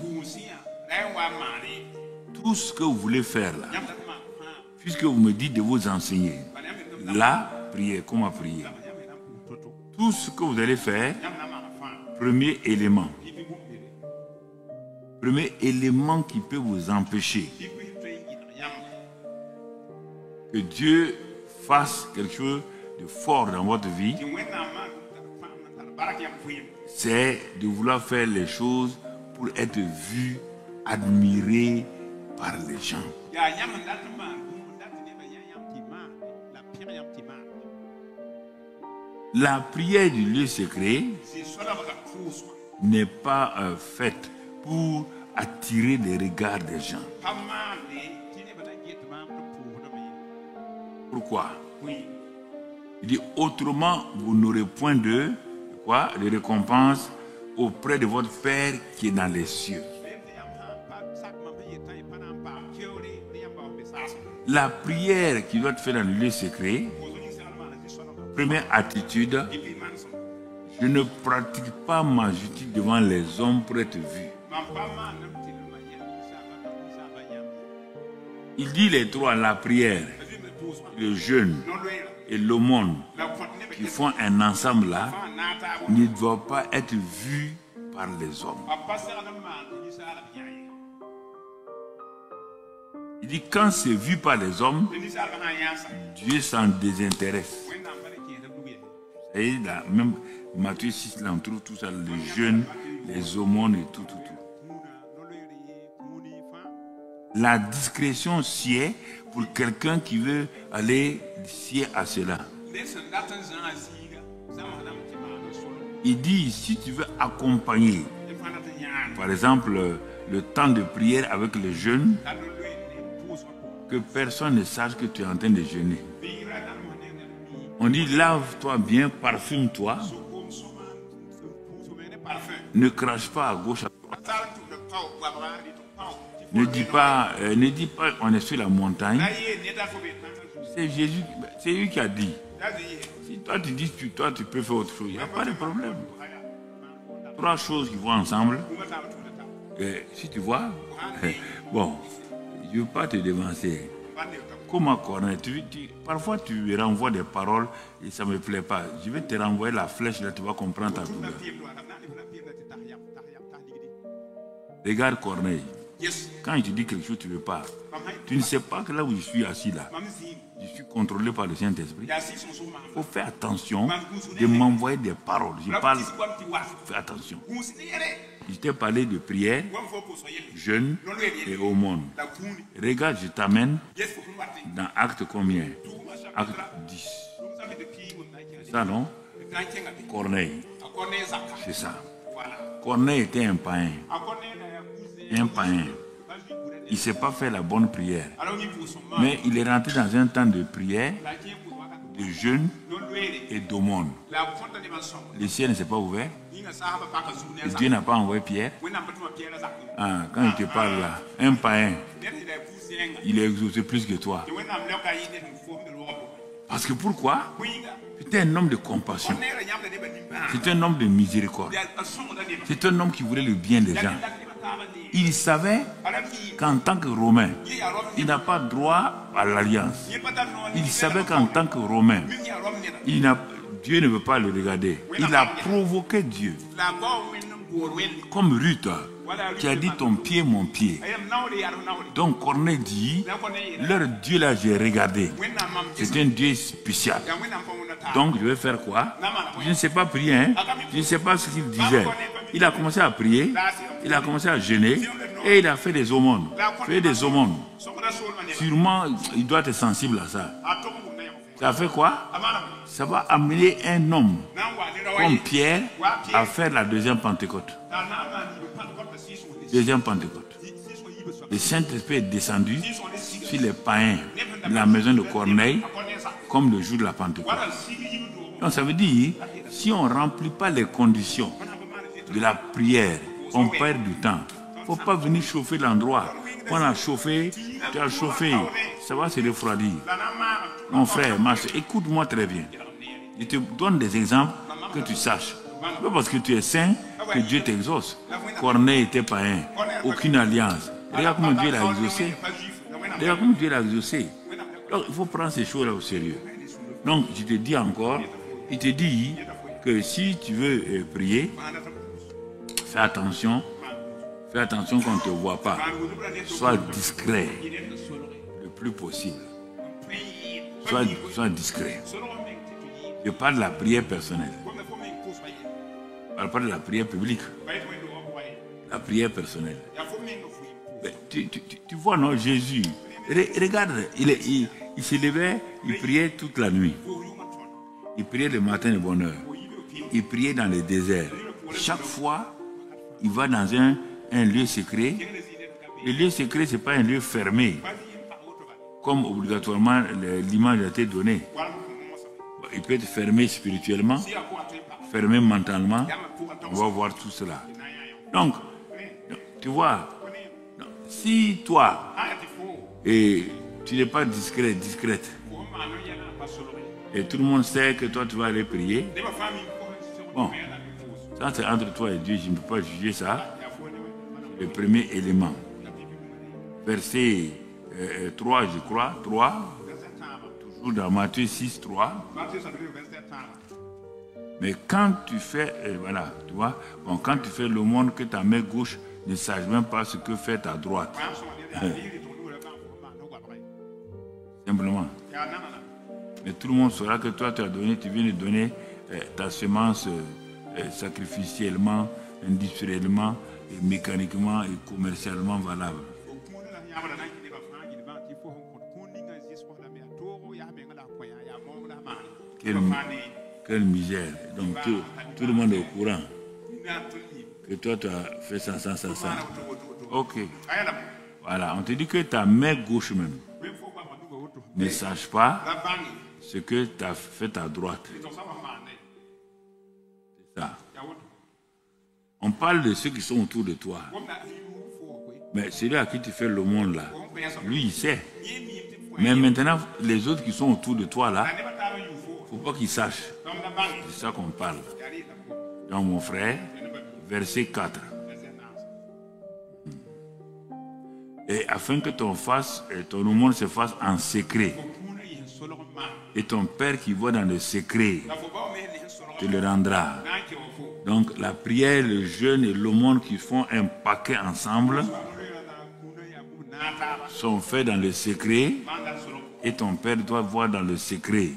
Tout ce que vous voulez faire là, puisque vous me dites de vous enseigner, la prière, comment prier. Tout ce que vous allez faire, premier élément qui peut vous empêcher que Dieu fasse quelque chose de fort dans votre vie, c'est de vouloir faire les choses pour être vu, admiré par les gens. La prière du lieu secret n'est pas faite pour attirer les regards des gens. Pourquoi? Il dit, autrement, vous n'aurez point de récompense auprès de votre Père qui est dans les cieux. La prière qui doit être faite dans le lieu secret, première attitude, je ne pratique pas ma justice devant les hommes pour être vu. Il dit les trois, la prière, le jeûne et l'aumône, qui font un ensemble là, ne doivent pas être vus par les hommes. Il dit, quand c'est vu par les hommes, Dieu s'en désintéresse. Et là, même Matthieu 6, là, on trouve tout ça, les jeûnes, les aumônes et tout. La discrétion sied pour quelqu'un qui veut aller sied à cela. Il dit, si tu veux accompagner, par exemple, le temps de prière avec les jeûnes, que personne ne sache que tu es en train de jeûner. On dit, lave-toi bien, parfume-toi. Ne crache pas à gauche, à droite. Ne dis pas, on est sur la montagne. C'est Jésus, c'est lui qui a dit. Si toi tu dis que toi tu peux faire autre chose, il n'y a pas de problème. 3 choses qui vont ensemble. Et si tu vois, bon, je ne veux pas te dévancer. Comment connaître? Parfois tu renvoies des paroles et ça ne me plaît pas. Je vais te renvoyer la flèche, là tu vas comprendre ta douleur. Regarde Corneille. Quand il te dit quelque chose, tu ne veux pas. Tu ne sais pas que là où je suis assis là, je suis contrôlé par le Saint-Esprit. Il faut faire attention de m'envoyer des paroles. Je parle, fais attention. Je t'ai parlé de prière, jeûne et aumône. Regarde, je t'amène dans Acte combien? Acte 10. C'est ça, non? Corneille. C'est ça. Corneille était un païen. Un païen. Il ne sait pas faire la bonne prière. Mais il est rentré dans un temps de prière, de jeûne et d'aumône. Le ciel ne s'est pas ouvert. Et Dieu n'a pas envoyé Pierre. Ah, quand il te parle là, un païen, il est exaucé plus que toi. Parce que pourquoi? C'était un homme de compassion. C'est un homme de miséricorde. C'est un homme qui voulait le bien des gens. Il savait qu'en tant que Romain, il n'a pas droit à l'alliance. Il savait qu'en tant que Romain, Dieu ne veut pas le regarder. Il a provoqué Dieu. Comme Ruth, qui a dit ton pied, mon pied. Donc Corneille dit, leur Dieu là, j'ai regardé. C'est un Dieu spécial. Donc je vais faire quoi? Je ne sais pas prier, hein? Je ne sais pas ce qu'il disait. Il a commencé à prier, il a commencé à jeûner et il a fait des aumônes. Fait des aumônes. Sûrement, il doit être sensible à ça. Ça fait quoi? Ça va amener un homme comme Pierre à faire la deuxième Pentecôte. Deuxième Pentecôte. Le Saint-Esprit est descendu sur les païens de la maison de Corneille comme le jour de la Pentecôte. Donc ça veut dire, si on ne remplit pas les conditions de la prière, on perd du temps. Il ne faut pas venir chauffer l'endroit. On a chauffé, tu as chauffé, ça va se refroidir. Mon frère, ma soeur, écoute-moi très bien. Je te donne des exemples que tu saches. Pas parce que tu es saint que Dieu t'exauce. Corneille était païen, aucune alliance. Regarde comment Dieu l'a exaucé. Regarde comment Dieu l'a exaucé. Donc il faut prendre ces choses-là au sérieux. Donc je te dis encore, il te dit que si tu veux prier, fais attention qu'on ne te voit pas. Sois discret le plus possible. Sois discret. Je parle de la prière personnelle. Je ne parle pas de la prière publique. La prière personnelle. Mais tu vois, non, Jésus, regarde, il se levait, il priait toute la nuit. Il priait le matin de bonne heure. Il priait dans le désert. Chaque fois, il va dans un lieu secret. Le lieu secret, ce n'est pas un lieu fermé, comme obligatoirement l'image a été donnée. Il peut être fermé spirituellement, fermé mentalement. On va voir tout cela. Donc, tu vois, si toi, et tu n'es pas discrète, et tout le monde sait que toi tu vas aller prier, bon, ça c'est entre toi et Dieu, je ne peux pas juger ça. Le premier élément, verset 3, je crois, 3, toujours dans Matthieu 6, 3. Mais quand tu fais, voilà, tu vois, bon, quand tu fais l'aumône que ta main gauche ne sache même pas ce que fait ta droite. Simplement. Mais tout le monde saura que toi, tu as donné, tu viens de donner ta semence sacrificiellement, industriellement, et mécaniquement et commercialement valable. Quelle misère. Donc tout le monde est au courant que toi tu as fait ça. Ok. Voilà, on te dit que ta main gauche même ne sache pas ce que tu as fait ta droite. C'est ça. On parle de ceux qui sont autour de toi. Mais celui à qui tu fais le monde là, lui il sait. Mais maintenant, les autres qui sont autour de toi là, il ne faut pas qu'ils sachent. C'est ça qu'on parle. Donc mon frère, verset 4. Et afin que ton aumône se fasse en secret. Et ton Père qui voit dans le secret te le rendra. Donc la prière, le jeûne et l'aumône qui font un paquet ensemble sont faits dans le secret. Et ton Père doit voir dans le secret.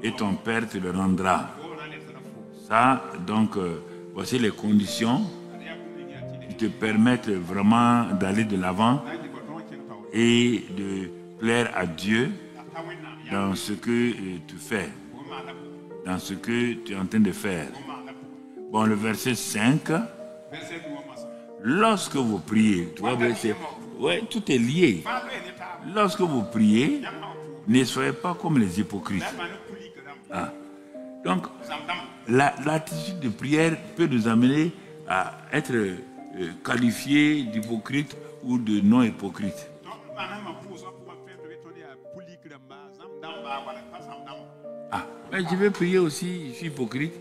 Et ton Père te le rendra. Ça, donc, voici les conditions qui te permettent vraiment d'aller de l'avant et de plaire à Dieu dans ce que tu fais, dans ce que tu es en train de faire. Bon, le verset 5, lorsque vous priez, tu vois, ouais, tout est lié. Lorsque vous priez, ne soyez pas comme les hypocrites. Ah. Donc, l'attitude de prière peut nous amener à être qualifiés d'hypocrites ou de non-hypocrites. Ah, mais je vais prier aussi, je suis hypocrite.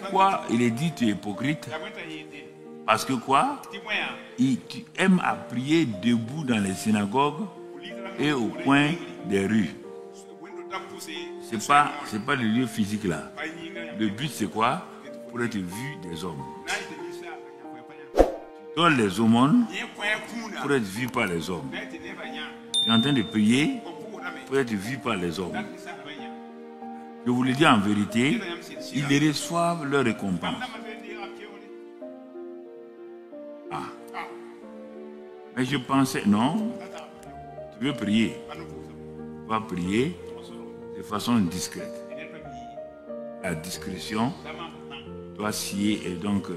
Pourquoi il est dit tu es hypocrite? Parce que quoi? Tu aimes à prier debout dans les synagogues et au coin des rues. C'est pas le lieu physique là. Le but c'est quoi? Pour être vu des hommes. Tu donnes les aumônes pour être vu par les hommes. Tu es en train de prier pour être vu par les hommes. Je vous le dis en vérité, ils reçoivent leur récompense. Ah. Mais je pensais, non, tu veux prier. Tu vas prier de façon discrète. La discrétion doit scier, et donc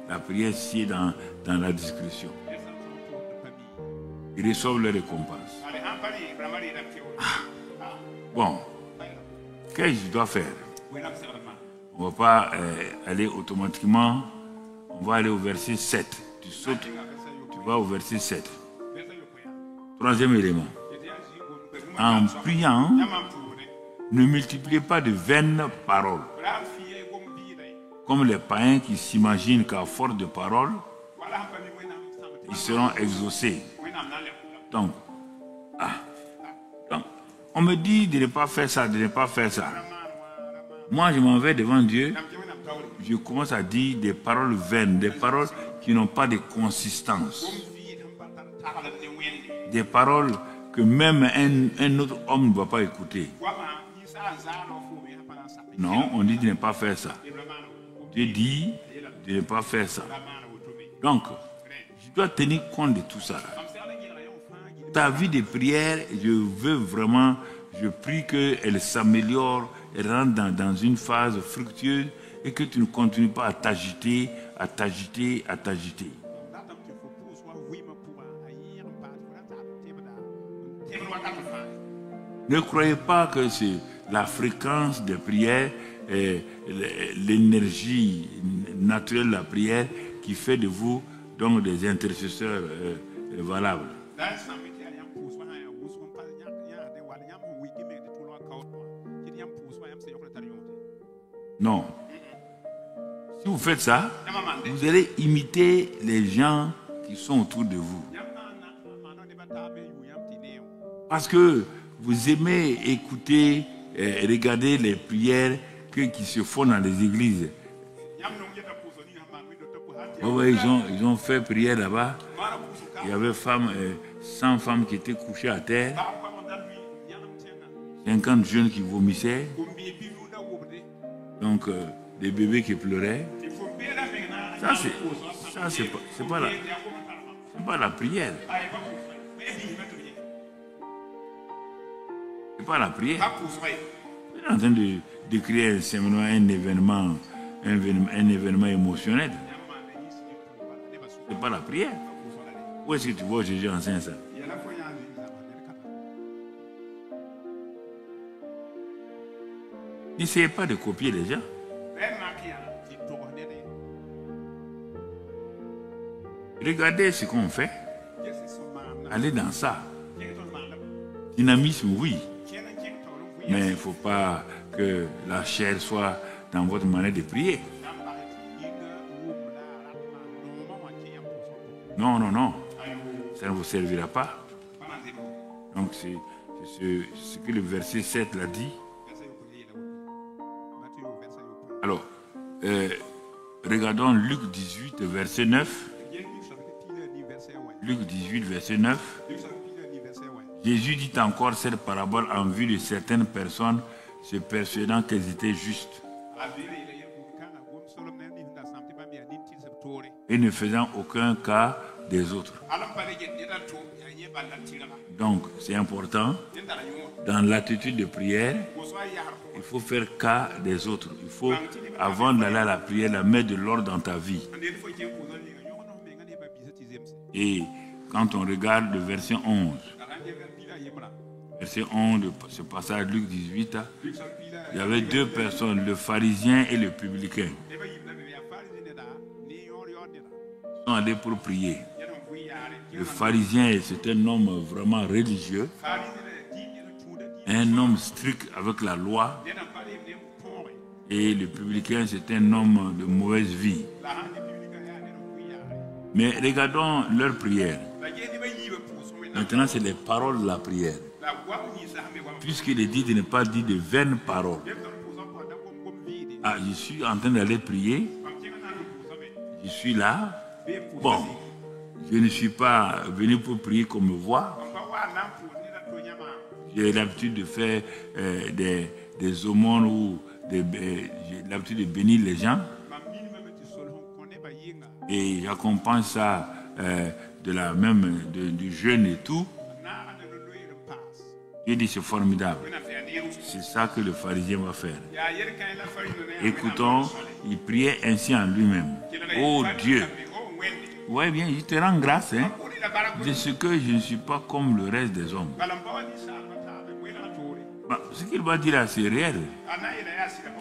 la prière sied dans la discrétion. Ils reçoivent leur récompense. Ah. Bon, qu'est-ce que je dois faire? On ne va pas aller automatiquement, on va aller au verset 7. Tu sautes, tu vas au verset 7. Troisième élément. En priant, ne multipliez pas de vaines paroles. Comme les païens qui s'imaginent qu'à force de paroles, ils seront exaucés. Donc, on me dit de ne pas faire ça, de ne pas faire ça. Moi, je m'en vais devant Dieu, je commence à dire des paroles vaines, des paroles qui n'ont pas de consistance. Des paroles que même un autre homme ne va pas écouter. Non, on dit de ne pas faire ça. Dieu dit de ne pas faire ça. Donc, je dois tenir compte de tout ça. Ta vie de prière, je prie qu'elle s'améliore, elle rentre dans une phase fructueuse et que tu ne continues pas à t'agiter, à t'agiter, à t'agiter. Ne croyez pas que c'est la fréquence des prières, l'énergie naturelle de la prière qui fait de vous donc des intercesseurs valables. Non. Si vous faites ça, vous allez imiter les gens qui sont autour de vous. Parce que vous aimez écouter regardez les prières qui se font dans les églises. Ouais, ils ont fait prière là-bas. Il y avait 100 femmes qui étaient couchées à terre. 50 jeunes qui vomissaient. Donc, des bébés qui pleuraient. Ça, c'est pas la prière. C'est pas la prière. On est en train de créer simplement un événement émotionnel. C'est pas la prière. Où est-ce que tu vois Jésus enseigne ça? N'essayez pas de copier les gens. Regardez ce qu'on fait. Allez dans ça. Dynamisme, oui. Mais il ne faut pas que la chair soit dans votre manière de prier. Non, non, non. Ça ne vous servira pas. Donc c'est ce que le verset 7 l'a dit. Alors, regardons Luc 18, verset 9. Luc 18, verset 9. Jésus dit encore cette parabole en vue de certaines personnes se persuadant qu'elles étaient justes et ne faisant aucun cas des autres. Donc, c'est important, dans l'attitude de prière, il faut faire cas des autres. Il faut, avant d'aller à la prière, la mettre de l'ordre dans ta vie. Et quand on regarde le verset 11, verset 11 de ce passage Luc 18, il y avait deux personnes, le pharisien et le publicain. Ils sont allés pour prier. Le pharisien, c'est un homme vraiment religieux, un homme strict avec la loi, et le publicain, c'est un homme de mauvaise vie. Mais regardons leur prière. Maintenant, c'est les paroles de la prière. Puisqu'il est dit de ne pas dire de vaines paroles. Ah, je suis en train d'aller prier. Je suis là. Bon, je ne suis pas venu pour prier qu'on me voit. J'ai l'habitude de faire des aumônes ou j'ai l'habitude de bénir les gens. Et j'accompagne ça du jeûne et tout. J'ai dit c'est formidable. C'est ça que le pharisien va faire. Écoutons, il priait ainsi en lui-même. Oh Dieu, ouais bien, je te rends grâce de ce que je ne suis pas comme le reste des hommes. Bah, ce qu'il va dire à ces réels,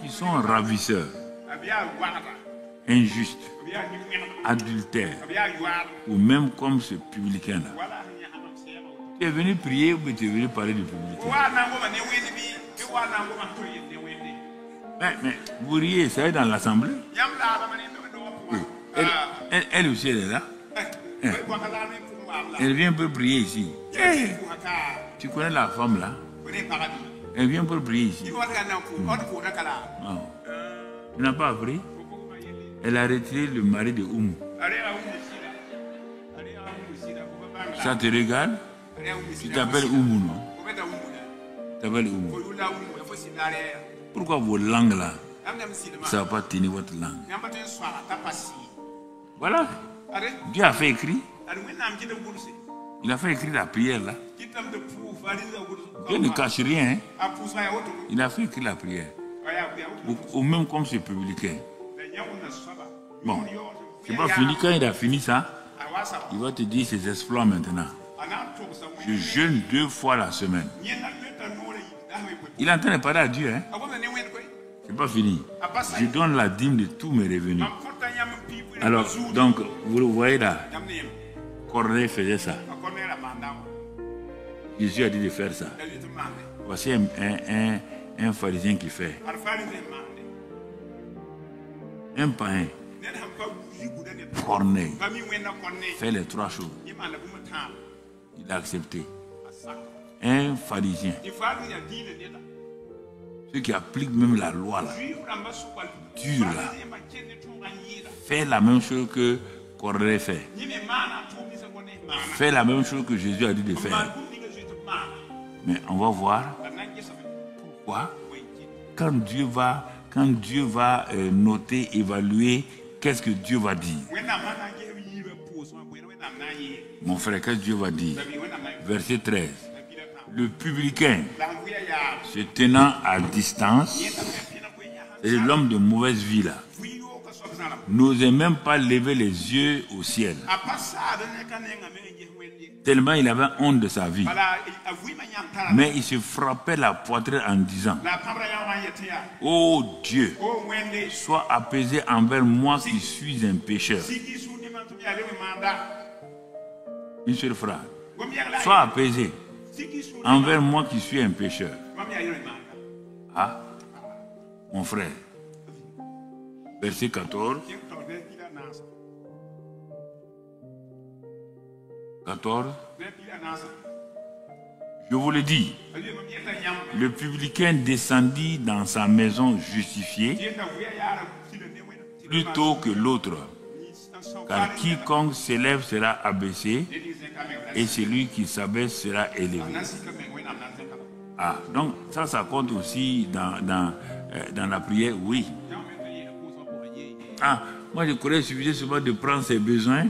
qui sont ravisseurs, injustes, adultères, ou même comme ce publicain-là. Tu es venu prier ou tu es venu parler du publicain? Mais vous riez, ça est dans l'assemblée? Elle aussi, elle est là. Elle vient pour prier ici. Tu connais la femme là? Elle vient pour prier ici. Tu n'as pas appris? Elle a retiré le mari de Oumou. Ça te regarde? Tu t'appelles Oumou, non? Tu t'appelles Oumou. Pourquoi vos langues là, ça ne va pas tenir votre langue? Voilà. Dieu a fait écrire. Il a fait écrire la prière là. Dieu ne cache rien. Hein? Il a fait écrire la prière. Ou même comme ce publicain. Bon, c'est pas fini. Quand il a fini ça, il va te dire ses exploits maintenant. Je jeûne 2 fois la semaine. Il est en train de parler à Dieu. Hein? C'est pas fini. Je donne la dîme de tous mes revenus. Alors, donc, vous voyez là, Corneille faisait ça. Jésus a dit de faire ça. Voici un pharisien qui fait. Un païen, Corneille, fait les 3 choses. Il a accepté. Un pharisien, ceux qui appliquent même la loi là, dure là, fait la même chose que Corneille fait. Fait la même chose que Jésus a dit de faire. Mais on va voir pourquoi quand Dieu va noter, évaluer, qu'est-ce que Dieu va dire. Mon frère, qu'est-ce que Dieu va dire? Verset 13. Le publicain, se tenant à distance, c'est l'homme de mauvaise vie là, n'osait même pas lever les yeux au ciel, tellement il avait honte de sa vie. Mais il se frappait la poitrine en disant: ô Dieu, sois apaisé envers moi qui suis un pécheur. Une seule phrase. Sois apaisé envers moi qui suis un pécheur. Ah, mon frère. Verset 14. 14. Je vous le dis, le publicain descendit dans sa maison justifié plutôt que l'autre, car quiconque s'élève sera abaissé et celui qui s'abaisse sera élevé. Ah, donc ça compte aussi dans la prière, oui. Ah, moi je croyais qu'il suffisait seulement de prendre ses besoins,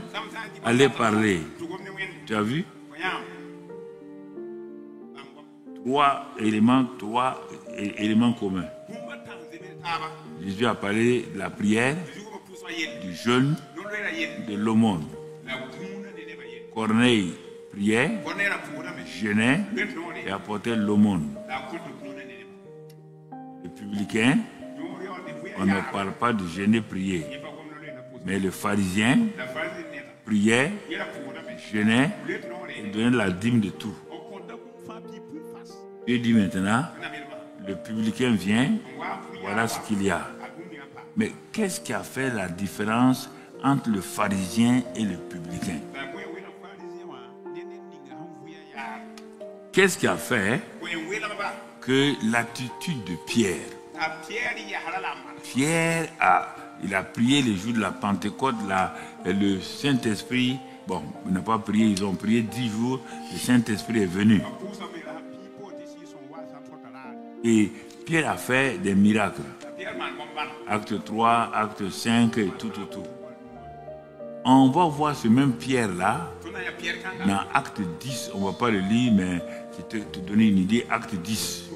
aller parler. Tu as vu? Trois éléments communs. Jésus a parlé de la prière, du jeûne, de l'aumône. Corneille priait, jeûnait et apportait l'aumône. Les publicains, on ne parle pas de jeûner, prier. Mais le pharisien priait, jeûnait et donnait la dîme de tout. Dieu dit maintenant, le publicain vient, voilà ce qu'il y a. Mais qu'est-ce qui a fait la différence entre le pharisien et le publicain? Qu'est-ce qui a fait que l'attitude de Pierre, il a prié les jours de la Pentecôte, le Saint-Esprit, bon, il n'a pas prié, ils ont prié 10 jours, le Saint-Esprit est venu. Et Pierre a fait des miracles. Acte 3, acte 5 et tout. On va voir ce même Pierre-là dans acte 10. On ne va pas le lire, mais je vais te donner une idée. Acte 10.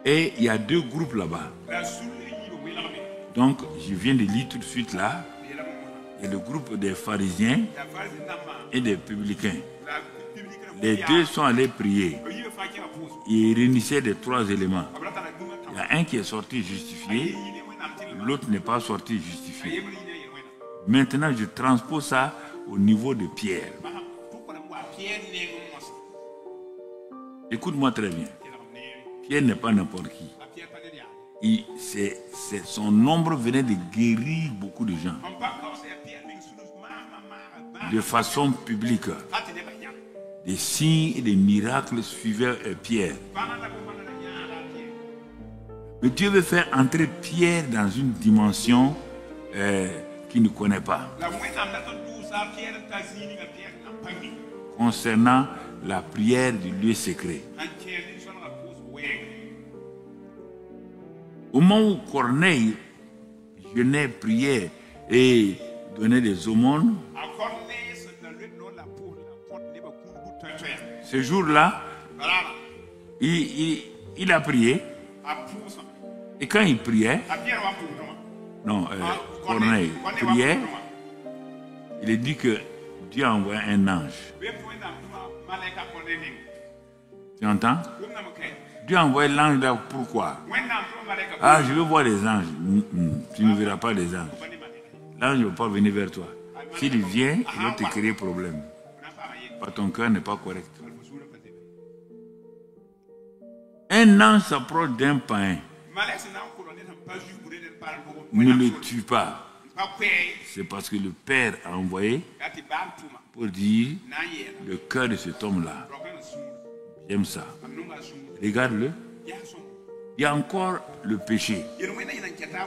Et il y a deux groupes là-bas. Donc, je viens de lire tout de suite là. Il y a le groupe des pharisiens et des publicains. Les deux sont allés prier. Ils réunissaient les trois éléments. Il y a un qui est sorti justifié, l'autre n'est pas sorti justifié. Maintenant, je transpose ça au niveau de Pierre. Écoute-moi très bien. Pierre n'est pas n'importe qui. Son nombre venait de guérir beaucoup de gens. De façon publique. Des signes et des miracles suivaient Pierre. Mais Dieu veut faire entrer Pierre dans une dimension qu'il ne connaît pas. Concernant la prière du lieu secret. Au moment où Corneille jeûnait, priait et donnait des aumônes, ce jour-là, il a prié. Et quand il priait, Corneille priait, il a dit que Dieu a envoyé un ange. Tu entends? Dieu a envoyé l'ange là, pourquoi? Ah, je veux voir les anges. Tu ne verras pas les anges. L'ange ne va pas venir vers toi. S'il vient, il va te créer problème. Ton cœur n'est pas correct. Un ange s'approche d'un païen. Ne le tue pas. C'est parce que le Père a envoyé pour dire le cœur de cet homme-là. J'aime ça. Regarde-le. Il y a encore le péché.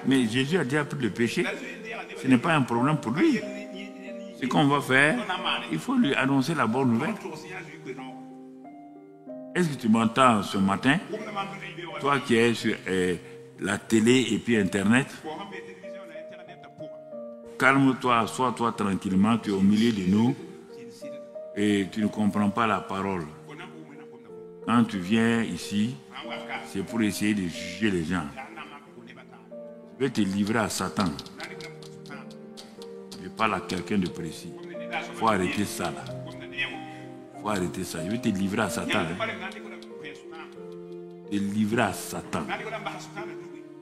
Mais Jésus a déjà pris le péché. Ce n'est pas un problème pour lui. Ce qu'on va faire, il faut lui annoncer la bonne nouvelle. Est-ce que tu m'entends ce matin? Toi qui es sur la télé et puis Internet, calme-toi, assois-toi tranquillement, tu es au milieu de nous et tu ne comprends pas la parole. Quand tu viens ici, c'est pour essayer de juger les gens. Je vais te livrer à Satan. Je parle à quelqu'un de précis. Il faut arrêter ça là. Il faut arrêter ça. Je vais te livrer à Satan. Te livrer à Satan.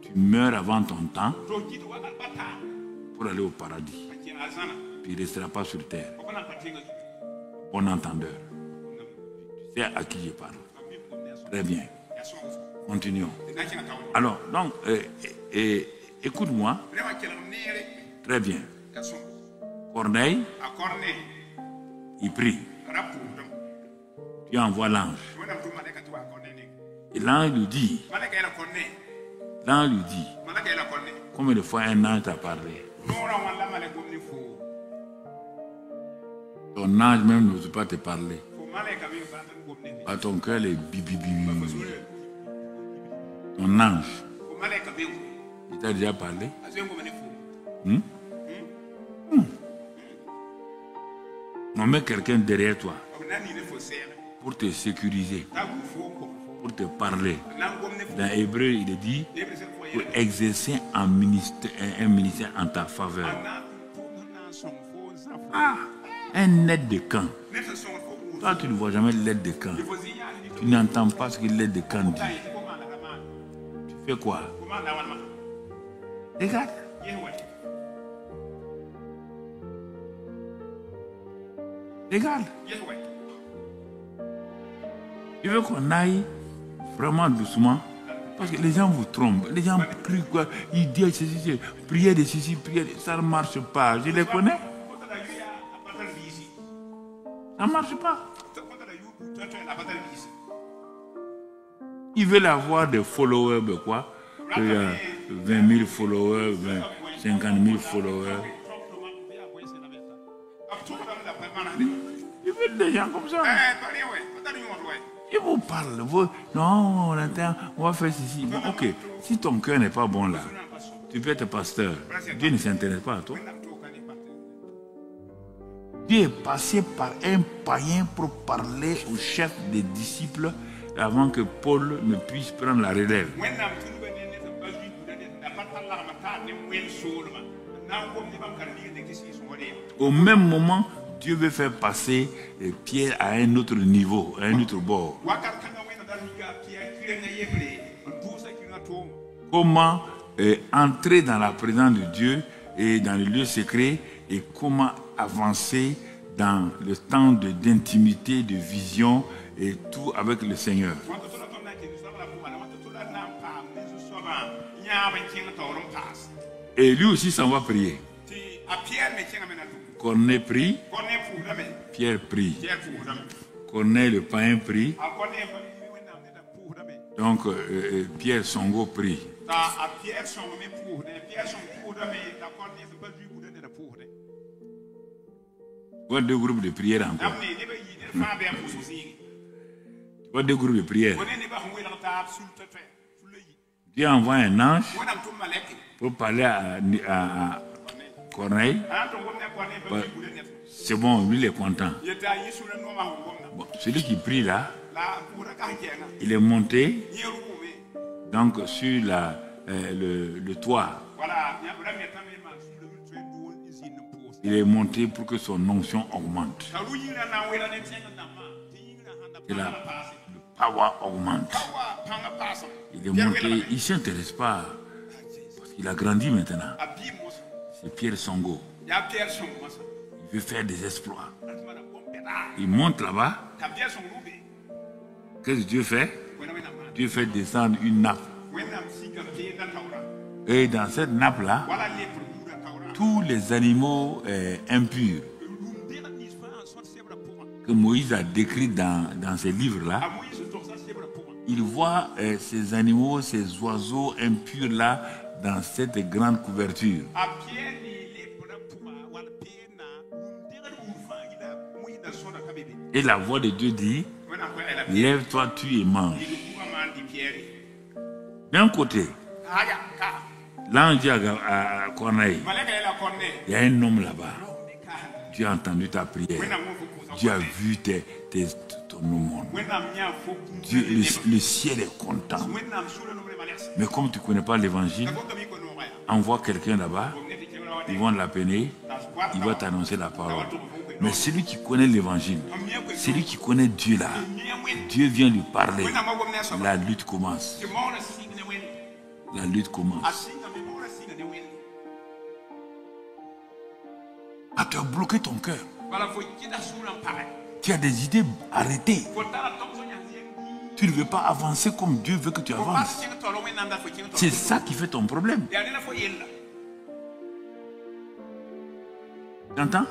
Tu meurs avant ton temps pour aller au paradis. Puis il ne restera pas sur terre. Bon entendeur. Tu sais à qui je parle. Très bien. Continuons. Alors, donc, écoute-moi. Très bien. Corneille, il prie. Tu envoies l'ange. Et l'ange lui dit, combien de fois un ange t'a parlé? Ton ange même n'ose pas te parler. Ton cœur est bibi. Ton ange, il t'a déjà parlé? On met quelqu'un derrière toi pour te sécuriser, pour te parler. Dans Hébreu, il est dit pour exercer un ministère en ta faveur. Un aide de camp. Toi, tu ne vois jamais l'aide de camp. Tu n'entends pas ce que l'aide de camp dit. Tu fais quoi? Regarde. Regarde. Je veux qu'on aille vraiment doucement. Parce que les gens vous trompent. Les gens crient quoi? Ils disent ceci, prière de ceci, prière de... Ça ne marche pas. Je les connais. Ça ne marche pas. Ils veulent avoir des followers, de quoi? 20 000 followers, 50 000 followers. Ils veulent des gens comme ça. Ils vous parlent. Non, on va faire ceci. Bon, ok, si ton cœur n'est pas bon là, tu peux être pasteur. Dieu ne s'intéresse pas à toi. Dieu est passé par un païen pour parler au chef des disciples avant que Paul ne puisse prendre la relève. Au même moment, Dieu veut faire passer Pierre à un autre niveau, à un autre bord. Comment entrer dans la présence de Dieu et dans le lieu secret et comment avancer dans le temps d'intimité, de vision et tout avec le Seigneur. Et lui aussi s'en va prier. Corneille prie, Pierre prie. Corneille le païen prie. Donc Pierre Songo prie. Tu vois deux groupes de prière encore. Tu vois deux groupes de prière. Dieu envoie un ange pour parler à Corneille. C'est bon, lui il est content. Bon, celui qui prie là, il est monté donc sur le toit. Il est monté pour que son onction augmente. Et là, le power augmente. Il est monté, il ne s'intéresse pas parce qu'il a grandi maintenant. C'est Pierre Songo. Il veut faire des exploits. Il monte là-bas. Qu'est-ce que Dieu fait? Dieu fait descendre une nappe. Et dans cette nappe-là, tous les animaux impurs que Moïse a décrits dans ces livres-là il voit ces animaux, ces oiseaux impurs là dans cette grande couverture. Et la voix de Dieu dit, lève-toi, tu et mange. D'un côté, l'ange dit à Corneille, il y a un homme là-bas. Dieu a entendu ta prière. Dieu a vu ton aumône. Le ciel est content. Mais comme tu ne connais pas l'évangile, envoie quelqu'un là-bas, ils vont l'appeler, il va t'annoncer la parole. Mais celui qui connaît l'évangile, celui qui connaît Dieu là, Dieu vient lui parler. La lutte commence. La lutte commence. Ah, tu as bloqué ton cœur. Tu as des idées arrêtées. Tu ne veux pas avancer comme Dieu veut que tu avances. C'est ça qui fait ton problème. Tu entends?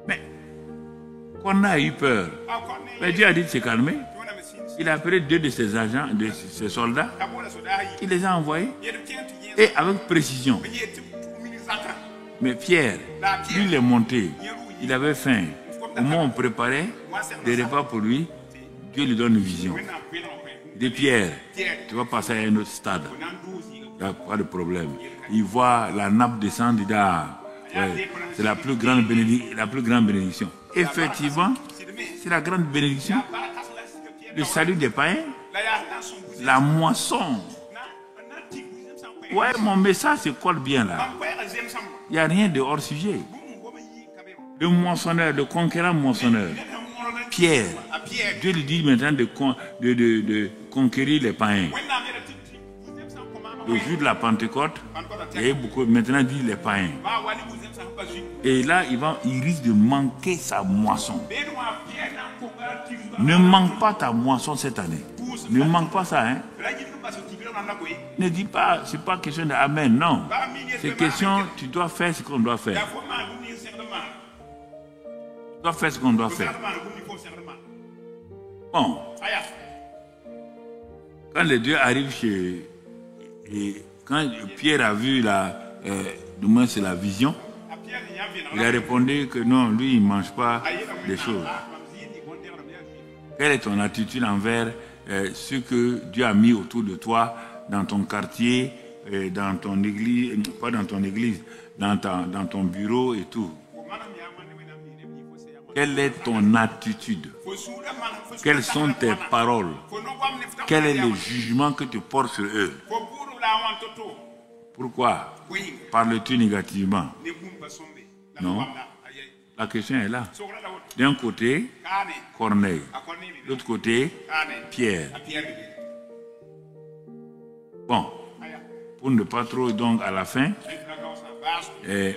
Mais quand on a eu peur, mais Dieu a dit de se calmer. Il a appelé 2 de ses agents, de ses soldats. Il les a envoyés. Et avec précision. Mais Pierre, lui, il est monté. Il avait faim. Au moment où on préparait des repas pour lui, Dieu lui donne une vision. Il dit, Pierre, tu vas passer à un autre stade. Il n'y a pas de problème. Il voit la nappe descendre, il dit, ah, ouais, c'est la plus grande bénédiction. Effectivement, c'est la grande bénédiction. Le salut des païens, la moisson. Ouais, mon message se colle bien là. Il n'y a rien de hors sujet. Le moissonneur, le conquérant moissonneur, Pierre, Dieu lui dit maintenant de conquérir les païens. Le jour de la Pentecôte, il y a beaucoup, maintenant il dit les païens. Et là, il risque de manquer sa moisson. Ne manque pas ta moisson cette année. Ne manque pas ça, hein. Ne dis pas, c'est pas question d'amen, non. C'est question, tu dois faire ce qu'on doit faire. Tu dois faire ce qu'on doit faire. Bon. Quand les deux arrivent chez... Et quand Pierre a vu du moins c'est la vision, il a répondu que non, lui, il ne mange pas des choses. Quelle est ton attitude envers ce que Dieu a mis autour de toi, dans ton quartier, dans ton église, pas dans ton église, dans ton bureau et tout? Quelle est ton attitude? Quelles sont tes paroles? Quel est le jugement que tu portes sur eux? Pourquoi parles-tu négativement? Non. La question est là. D'un côté, Corneille. De l'autre côté, Pierre. Bon, pour ne pas trop, donc à la fin,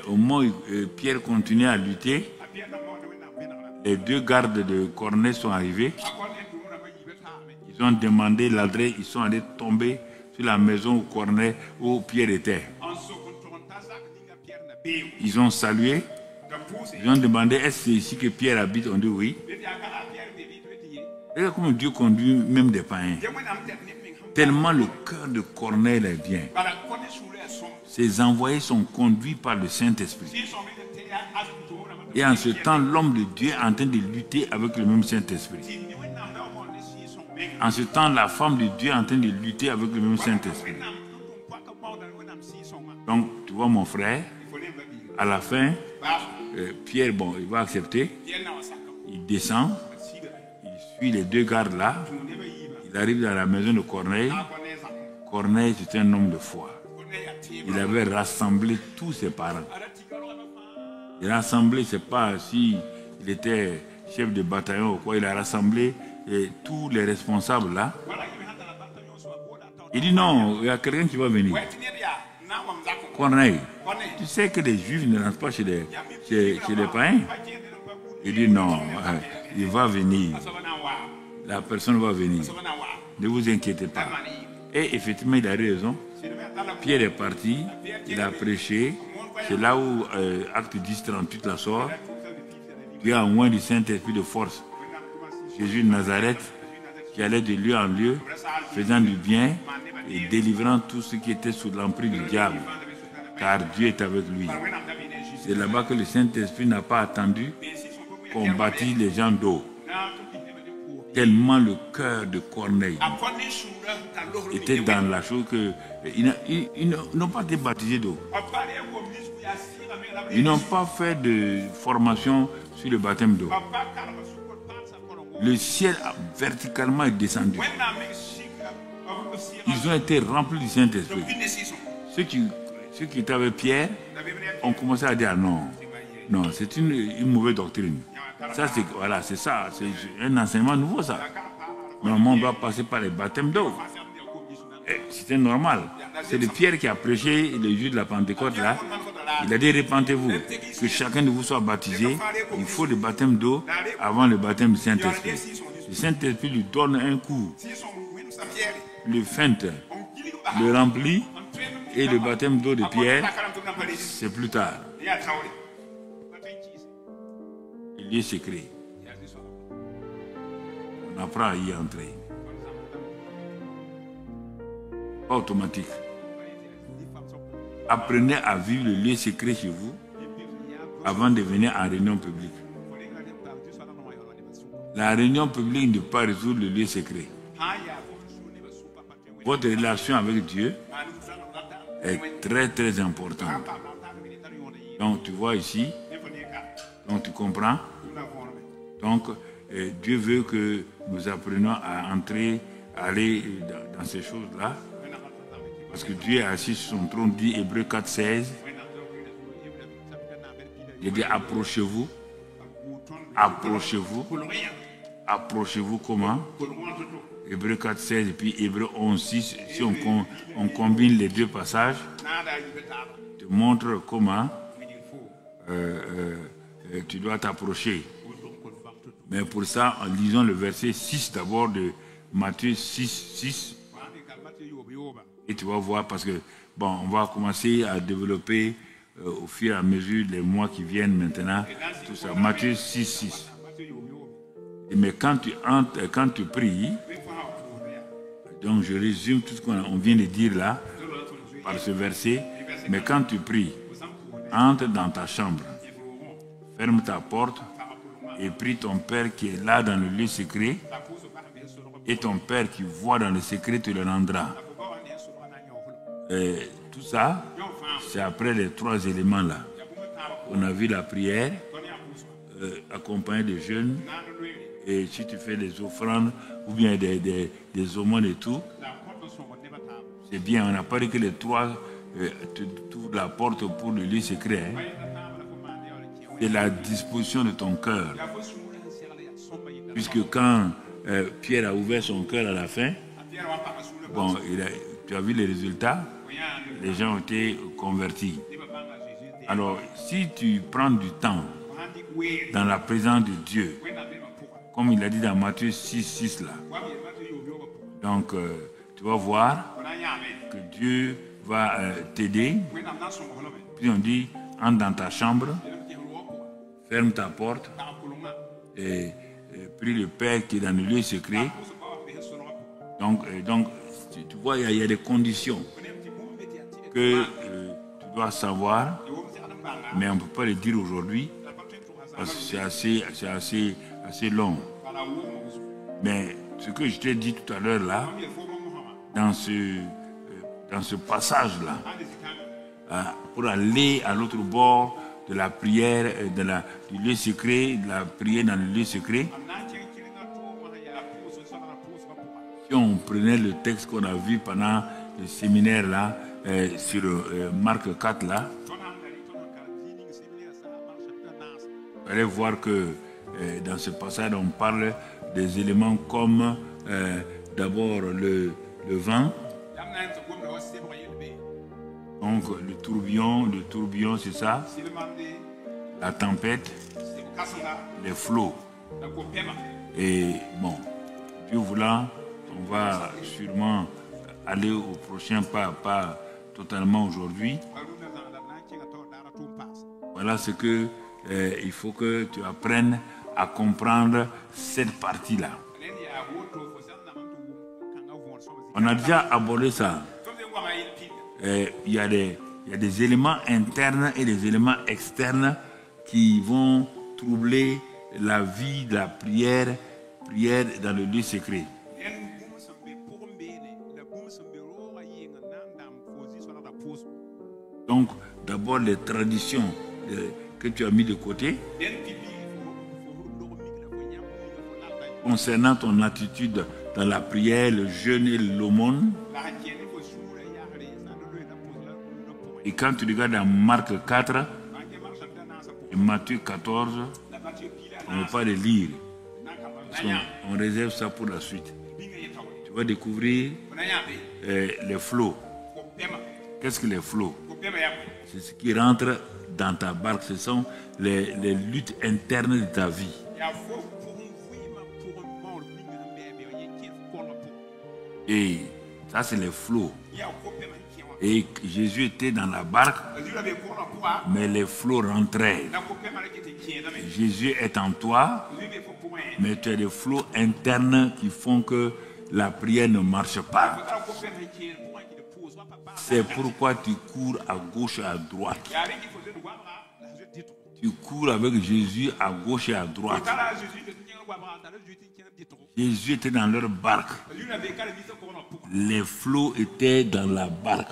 au moment où Pierre continue à lutter, les 2 gardes de Corneille sont arrivés. Ils ont demandé l'adresse, ils sont allés tomber sur la maison où Pierre était. Ils ont salué. Ils ont demandé, est-ce que c'est ici que Pierre habite? On dit oui. Regarde comment Dieu conduit même des païens. Tellement le cœur de Corneille est bien. Ses envoyés sont conduits par le Saint-Esprit. Et en ce temps, l'homme de Dieu est en train de lutter avec le même Saint-Esprit. En ce temps, la femme de Dieu est en train de lutter avec le même Saint-Esprit. Donc, tu vois mon frère, à la fin, Pierre, bon, il va accepter. Il descend. Il suit les 2 gardes là. Il arrive dans la maison de Corneille. Corneille, c'était un homme de foi. Il avait rassemblé tous ses parents. Il a rassemblé, c'est pas si il était chef de bataillon ou quoi, il a rassemblé tous les responsables là. Il dit non, il y a quelqu'un qui va venir. Corneille, tu sais que les Juifs ne rentrent pas chez les païens. Il dit non, il va venir. La personne va venir. Ne vous inquiétez pas. Et effectivement, il a raison. Pierre est parti, il a prêché. C'est là où Acte 10, 38 la sort. Dieu a moins du Saint-Esprit de force. Jésus de Nazareth, qui allait de lieu en lieu, faisant du bien et délivrant tout ce qui était sous l'emprise du diable, car Dieu est avec lui. C'est là-bas que le Saint-Esprit n'a pas attendu qu'on baptise les gens d'eau. Tellement le cœur de Corneille était dans la chose que ils n'ont pas été baptisés d'eau. Ils n'ont pas fait de formation sur le baptême d'eau. Le ciel verticalement est descendu. Ils ont été remplis du Saint-Esprit. Ceux qui étaient avec Pierre ont commencé à dire non, c'est une mauvaise doctrine. Ça, c'est voilà, c'est ça, c'est un enseignement nouveau, ça. Normalement, on doit passer par les baptêmes d'eau. C'était normal. C'est le Pierre qui a prêché le jour de la Pentecôte, là. Il a dit, répentez-vous, que chacun de vous soit baptisé. Il faut le baptême d'eau avant le baptême du Saint-Esprit. Le Saint-Esprit lui donne un coup, le feinte, le remplit, et le baptême d'eau de Pierre, c'est plus tard. Le lieu secret. On apprend à y entrer. Pas automatique. Apprenez à vivre le lieu secret chez vous avant de venir en réunion publique. La réunion publique ne peut pas résoudre le lieu secret. Votre relation avec Dieu est très très importante. Donc tu vois ici, donc tu comprends. Donc Dieu veut que nous apprenions à entrer, à aller dans ces choses-là. Parce que Dieu est assis sur son trône, dit Hébreux 4,16. Il dit approchez-vous. Approchez-vous. Approchez-vous comment? Hébreux 4,16 et puis Hébreux 11,6. Si on combine les deux passages, te montre comment tu dois t'approcher. Mais pour ça, en lisant le verset 6 d'abord de Matthieu 6. Et tu vas voir, parce que, bon, on va commencer à développer au fur et à mesure les mois qui viennent maintenant, tout ça. Matthieu 6. Mais quand tu entres, quand tu pries, donc je résume tout ce qu'on vient de dire là, par ce verset, mais quand tu pries, entre dans ta chambre, ferme ta porte et prie ton Père qui est là dans le lieu secret, et ton Père qui voit dans le secret te le rendra. Et tout ça, c'est après les trois éléments là. On a vu la prière, accompagnée de jeûnes, et si tu fais des offrandes ou bien des aumônes et tout, c'est bien. On n'a pas dit que les trois, tu ouvres la porte pour le lieu secret. C'est la disposition de ton cœur. Puisque quand Pierre a ouvert son cœur à la fin, bon, tu as vu les résultats, les gens ont été convertis. Alors, si tu prends du temps dans la présence de Dieu, comme il a dit dans Matthieu 6 là, donc tu vas voir que Dieu va t'aider. Puis on dit, entre dans ta chambre, ferme ta porte et prie le Père qui est dans le lieu secret. Donc tu vois, il y a des conditions que tu dois savoir, mais on ne peut pas les dire aujourd'hui parce que c'est assez long. Mais ce que je t'ai dit tout à l'heure là, dans ce passage-là, pour aller à l'autre bord de la prière, du lieu secret, de la prière dans le lieu secret, si on prenait le texte qu'on a vu pendant le séminaire là, sur Marc 4 là, vous allez voir que dans ce passage on parle des éléments comme d'abord le vent, donc le tourbillon c'est ça, la tempête, les flots. Et bon, Dieu voulant, on va sûrement aller au prochain pas totalement aujourd'hui. Voilà ce que il faut que tu apprennes à comprendre cette partie-là. On a déjà abordé ça. Il y a des éléments internes et des éléments externes qui vont troubler la vie de la prière dans le lieu secret. Donc, d'abord les traditions que tu as mis de côté concernant ton attitude dans la prière, le jeûne et l'aumône. Et quand tu regardes dans Marc 4 et Matthieu 14, on ne va pas les lire. On réserve ça pour la suite. Tu vas découvrir les flots. Qu'est-ce que les flots? C'est ce qui rentre dans ta barque. Ce sont les luttes internes de ta vie. Et ça, c'est les flots. Et Jésus était dans la barque, mais les flots rentraient. Jésus est en toi, mais tu as des flots internes qui font que la prière ne marche pas. C'est pourquoi tu cours à gauche et à droite. Tu cours avec Jésus à gauche et à droite. Jésus était dans leur barque. Les flots étaient dans la barque.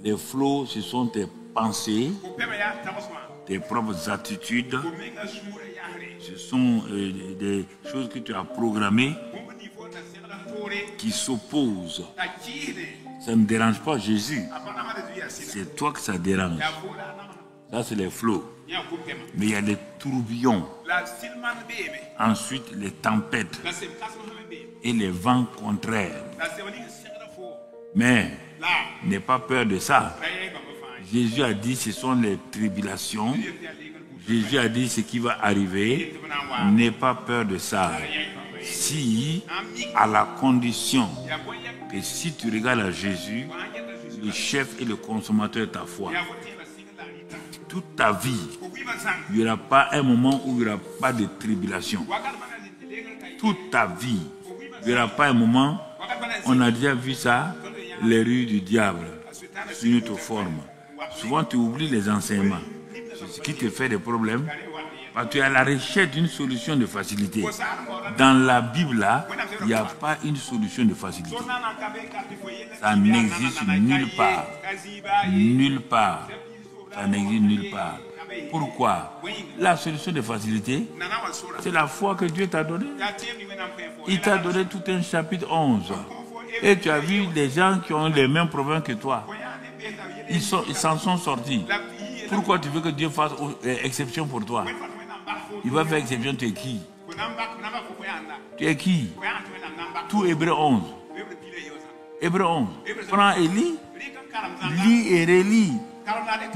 Les flots, ce sont tes pensées, tes propres attitudes. Ce sont des choses que tu as programmées qui s'opposent. Ça ne dérange pas Jésus. C'est toi que ça dérange. Ça, c'est les flots. Mais il y a les tourbillons. Ensuite, les tempêtes et les vents contraires. Mais n'aie pas peur de ça. Jésus a dit ce sont les tribulations. Jésus a dit ce qui va arriver. N'aie pas peur de ça. Si, à la condition que si tu regardes à Jésus, le chef et le consommateur de ta foi, toute ta vie, il n'y aura pas un moment où il n'y aura pas de tribulation. Toute ta vie, il n'y aura pas un moment, on a déjà vu ça, les rues du diable, sous une autre forme. Souvent tu oublies les enseignements. C'est ce qui te fait des problèmes. Parce que tu es à la recherche d'une solution de facilité. Dans la Bible, là, il n'y a pas une solution de facilité. Ça n'existe nulle part. Nulle part. Ça n'existe nulle part. Pourquoi? La solution de facilité, c'est la foi que Dieu t'a donnée. Il t'a donné tout un chapitre 11. Et tu as vu des gens qui ont les mêmes problèmes que toi. Ils s'en sont sortis. Pourquoi tu veux que Dieu fasse exception pour toi? Il va faire exception, tu es qui? Tu es qui? Tout Hébreu 11. Hébreu 11. Prends et lis. Lis et relis.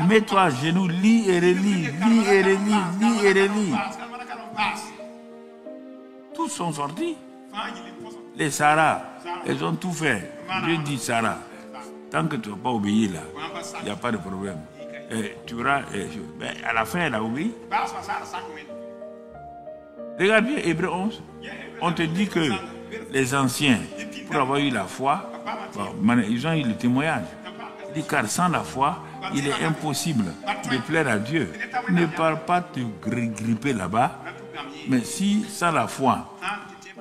Mets-toi à genoux, lis et relis. Lis et relis. Lis et relis. Tous sont sortis. Les Sarah, elles ont tout fait. Dieu dit Sarah, tant que tu n'as pas obéi là, il n'y a pas de problème. Tu verras, à la fin, elle a obéi. Regarde bien Hébreu 11. On te dit que les anciens, pour avoir eu la foi, ils ont eu le témoignage. Il dit car sans la foi, il est impossible de plaire à Dieu. Ne parle pas de gripper là-bas. Mais si sans la foi,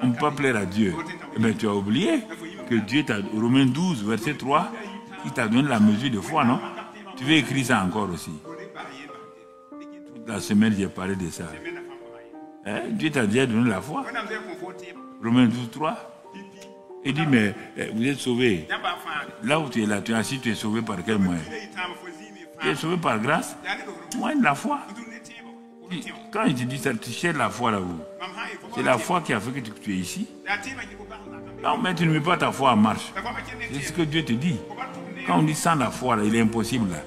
on ne peut pas plaire à Dieu, eh bien, tu as oublié que Dieu t'a, Romains 12, verset 3, il t'a donné la mesure de foi, non? Tu veux écrire ça encore aussi. Toute la semaine, j'ai parlé de ça. Dieu t'a déjà donné la foi. Romains 12, 3. Il dit, mais vous êtes sauvés. Là où tu es là, tu es assis, tu es sauvé par quel moyen? Tu es sauvé par grâce? Moyen de la foi. Quand il te dit ça, tu cherches la foi là-haut. C'est la foi qui a fait que tu es ici. Non, mais tu ne mets pas ta foi en marche. C'est ce que Dieu te dit. Quand on dit sans la foi, là, il est impossible. Là.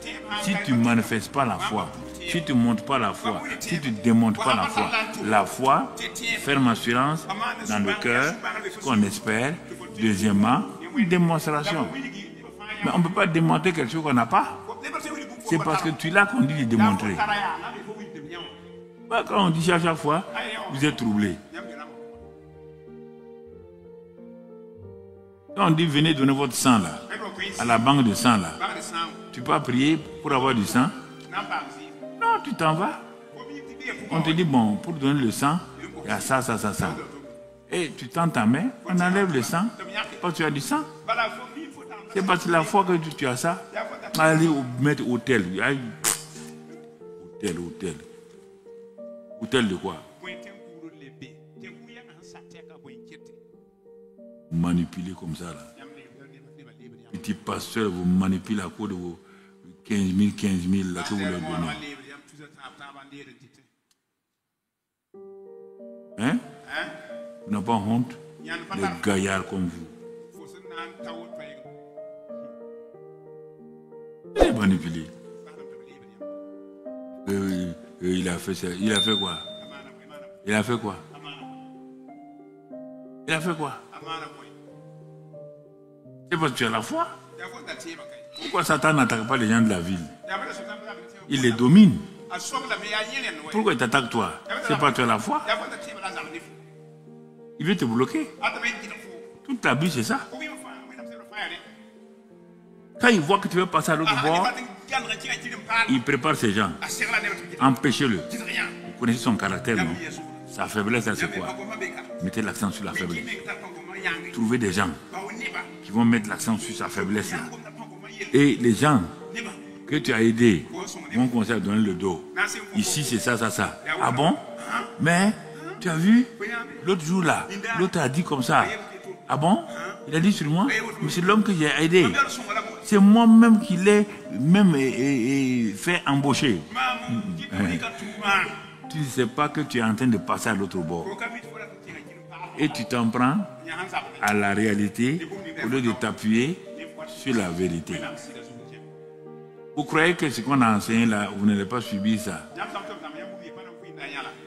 Si tu ne manifestes pas la foi, si tu ne montres pas la foi, si tu ne démontres pas la foi, ferme assurance dans le cœur, ce qu'on espère. Deuxièmement, une démonstration. Mais on ne peut pas démontrer quelque chose qu'on n'a pas. C'est parce que tu l'as qu'on dit de démontrer. Quand on dit à chaque fois, vous êtes troublé. Quand on dit venez donner votre sang là, à la banque de sang là, tu peux pas prier pour avoir du sang? Non, tu t'en vas. On te dit bon, pour donner le sang, il y a ça. Et tu tends ta main, on enlève le sang, parce que tu as du sang. C'est parce que la fois que tu as ça, allez mettre hôtel. Hôtel de quoi? Manipuler comme ça là. Petit pasteur vous manipule à cause de vos 15 000 là que vous leur donnez. Hein? Vous n'avez pas honte? Les gaillards comme vous. Il est manipulé. Il a fait ça. Il a fait quoi? Il a fait quoi? Il a fait quoi? C'est parce que tu as la foi. Pourquoi Satan n'attaque pas les gens de la ville? Il les domine. Pourquoi il t'attaque toi? C'est parce que tu as la foi. Il veut te bloquer. Toute ta vie, c'est ça. Quand il voit que tu veux passer à l'autre bord, il prépare ses gens. Empêchez-le. Vous connaissez son caractère, non? Sa faiblesse, c'est quoi? Mettez l'accent sur la faiblesse. Trouvez des gens qui vont mettre l'accent sur sa faiblesse. Là. Et les gens que tu as aidés vont commencer à donner le dos. Ici, c'est ça. Ah bon? Mais, tu as vu? L'autre jour là, l'autre a dit comme ça. Ah bon? Il a dit sur moi? Mais c'est l'homme que j'ai aidé. C'est moi-même qui l'ai même fait embaucher. Tu ne sais pas que tu es en train de passer à l'autre bord. Et tu t'en prends à la réalité au lieu de t'appuyer sur la vérité. Vous croyez que ce qu'on a enseigné là, vous n'allez pas subir ça?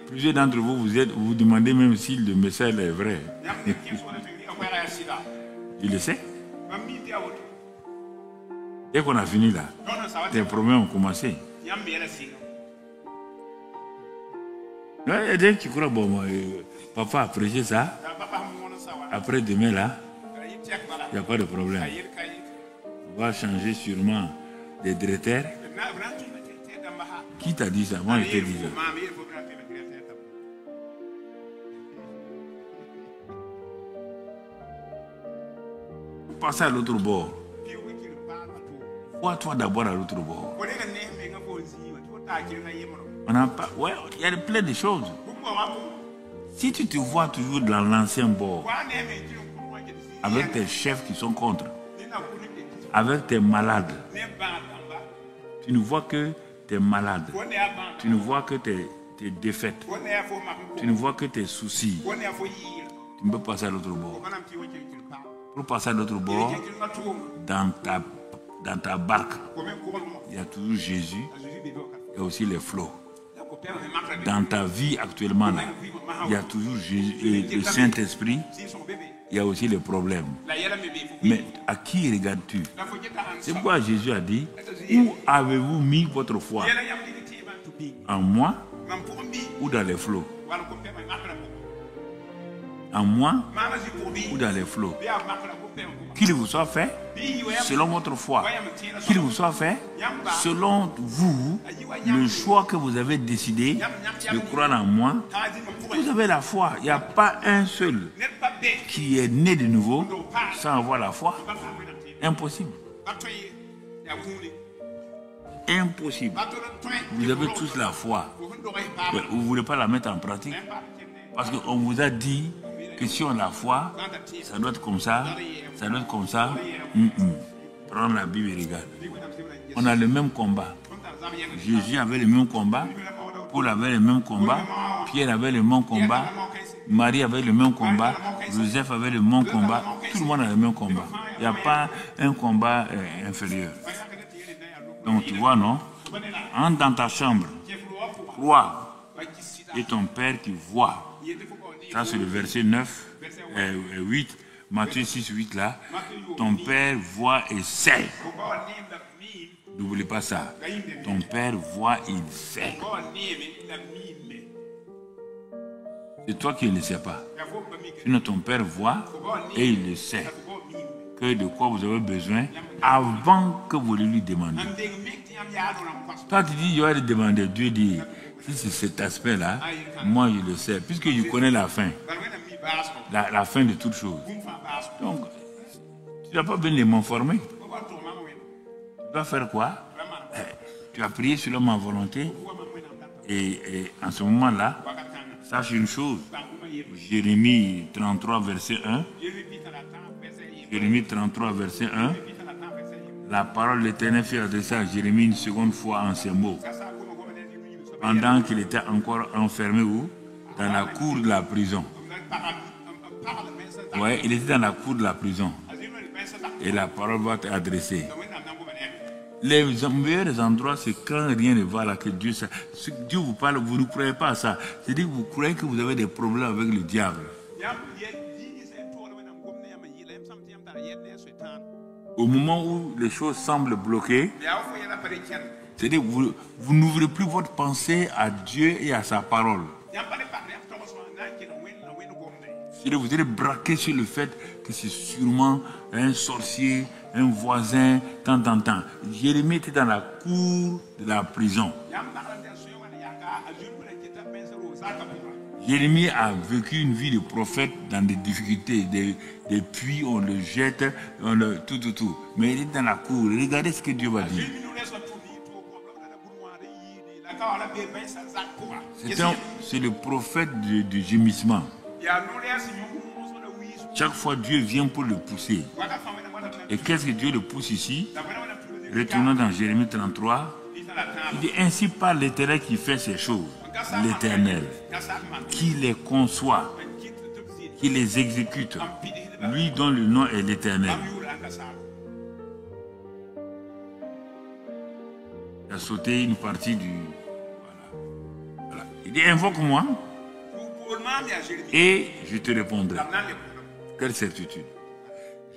Plusieurs d'entre vous, vous demandez même si le message est vrai. Tu le sais? Dès qu'on a fini là, tes problèmes ont commencé. Il y a des gens qui croient, bon, papa a prêché ça. Après demain là, il n'y a pas de problème. On va changer sûrement des directeurs. Qui t'a dit ça? Moi, je t'ai dit ça. Passe à l'autre bord. Vois-toi d'abord à l'autre bord. On n'a pas. Ouais, il y a plein de choses. Si tu te vois toujours dans l'ancien bord, avec tes chefs qui sont contre, avec tes malades, tu ne vois que tes malades, tu ne vois que tes défaites, tu ne vois que tes soucis. Tu ne peux passer à l'autre bord. Pour passer à l'autre bord, dans ta barque, il y a toujours Jésus, il y a aussi les flots. Dans ta vie actuellement, là, il y a toujours Jésus, le Saint-Esprit, il y a aussi les problèmes. Mais à qui regardes-tu? C'est pourquoi Jésus a dit, où avez-vous mis votre foi? En moi ou dans les flots? En moi ou dans les flots? Qu'il vous soit fait selon votre foi. Qu'il vous soit fait selon vous, le choix que vous avez décidé de croire en moi. Vous avez la foi. Il n'y a pas un seul qui est né de nouveau sans avoir la foi. Impossible. Impossible. Vous avez tous la foi. Mais vous ne voulez pas la mettre en pratique. Parce qu'on vous a dit que si on a la foi, ça doit être comme ça, ça doit être comme ça. Prends la Bible et regarde. On a le même combat. Jésus avait le même combat, Paul avait le même combat, Pierre avait le même combat, Marie avait le même combat, Joseph avait le même combat. Tout le monde a le même combat. Il n'y a pas un combat inférieur. Donc tu vois, non? Entre dans ta chambre, crois, et ton Père qui voit. Ça, c'est le verset 8, Matthieu 6, 8 là. Ton Père voit et sait. N'oubliez pas ça. Ton Père voit et il sait. C'est toi qui ne le sais pas. Sinon, ton Père voit et il le sait. que de quoi vous avez besoin avant que vous lui demandiez. Toi, tu dis, je vais lui demander. Dieu dit, si c'est cet aspect-là, moi je le sais, puisque je connais la fin. La fin de toute chose. Donc, tu n'as pas besoin de m'informer. Tu dois faire quoi? Tu as prié selon ma volonté. Et en ce moment-là, sache une chose. Jérémie 33, verset 1. Jérémie 33, verset 1. La parole de l'Éternel fut adressée à Jérémie une seconde fois en ces mots. Pendant qu'il était encore enfermé où? Dans la cour de la prison. Ouais, il était dans la cour de la prison. Et la parole va t'adresser. Les meilleurs endroits, c'est quand rien ne va là, que Dieu vous parle, vous ne croyez pas à ça. C'est-à-dire que vous croyez que vous avez des problèmes avec le diable. Au moment où les choses semblent bloquées, c'est-à-dire que vous n'ouvrez plus votre pensée à Dieu et à sa parole. C'est-à-dire que vous êtes braqué sur le fait que c'est sûrement un sorcier, un voisin, tant. Jérémie était dans la cour de la prison. Jérémie a vécu une vie de prophète dans des difficultés, des puits, on le jette, tout. Mais il est dans la cour. Regardez ce que Dieu va dire. C'est le prophète du gémissement. Chaque fois, Dieu vient pour le pousser. Et qu'est-ce que Dieu le pousse ici? Retournons dans Jérémie 33. Il dit, ainsi parle l'Éternel qui fait ces choses. L'Éternel, qui les conçoit, qui les exécute. Lui dont le nom est l'Éternel. Il a sauté une partie du... Voilà. Il dit, invoque-moi et je te répondrai. Quelle certitude.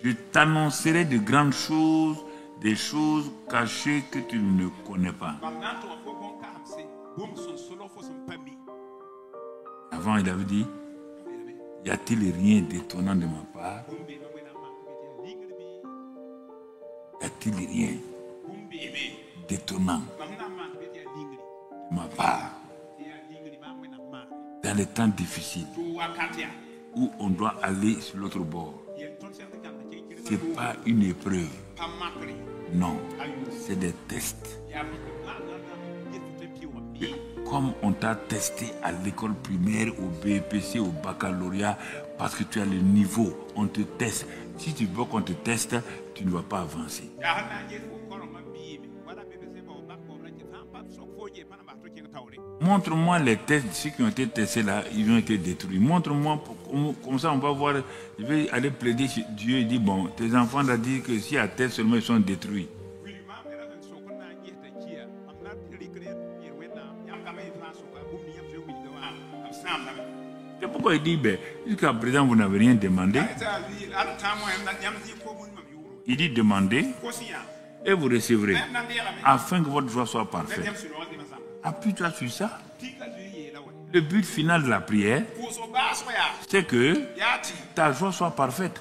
Je t'annoncerai de grandes choses, des choses cachées que tu ne connais pas. Avant, il avait dit, y a-t-il rien d'étonnant de ma part? Y a-t-il rien d'étonnant de ma part? Dans les temps difficiles, où on doit aller sur l'autre bord. Ce n'est pas une épreuve. Non, c'est des tests. Comme on t'a testé à l'école primaire, au BEPC, au baccalauréat, parce que tu as le niveau, on te teste. Si tu veux qu'on te teste, tu ne vas pas avancer. Montre-moi les tests, ceux qui ont été testés là, ils ont été détruits. Montre-moi, comme ça on va voir, je vais aller plaider chez Dieu et dire, bon, tes enfants ont dit que si à test seulement ils sont détruits. C'est pourquoi il dit, ben, jusqu'à présent vous n'avez rien demandé. Il dit, demandez et vous recevrez, afin que votre joie soit parfaite. Appuie-toi sur ça. Le but final de la prière, c'est que ta joie soit parfaite.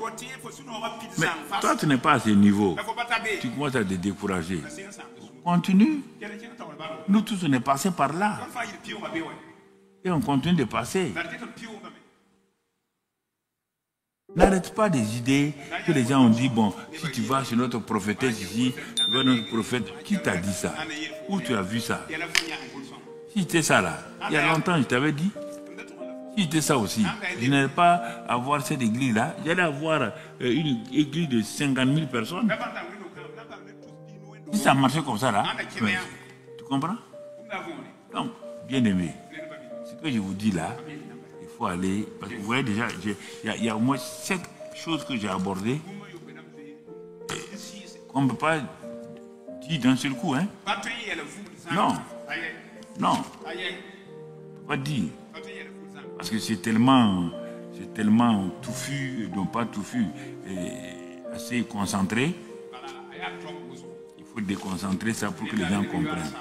Mais toi, tu n'es pas à ce niveau. Tu commences à te décourager. Continue. Nous tous, on est passés par là. Et on continue de passer. N'arrête pas des idées que les gens ont dit, bon, si tu vas chez notre prophétesse ici, tu vas notre prophète, qui t'a dit ça? Où tu as vu ça? Si c'était ça là, il y a longtemps je t'avais dit, si c'était ça aussi, je n'allais pas avoir cette église là, j'allais avoir une église de 50 000 personnes. Si ça marchait comme ça là, ouais, tu comprends? Donc, bien aimé, ce que je vous dis là, il faut aller, parce que vous voyez déjà, il y a au moins 7 choses que j'ai abordées, qu'on ne peut pas dire d'un seul coup, hein? Non. Non, je ne peux pas dire. Parce que c'est tellement touffu, non pas touffu, assez concentré. Il faut déconcentrer ça pour que les gens comprennent.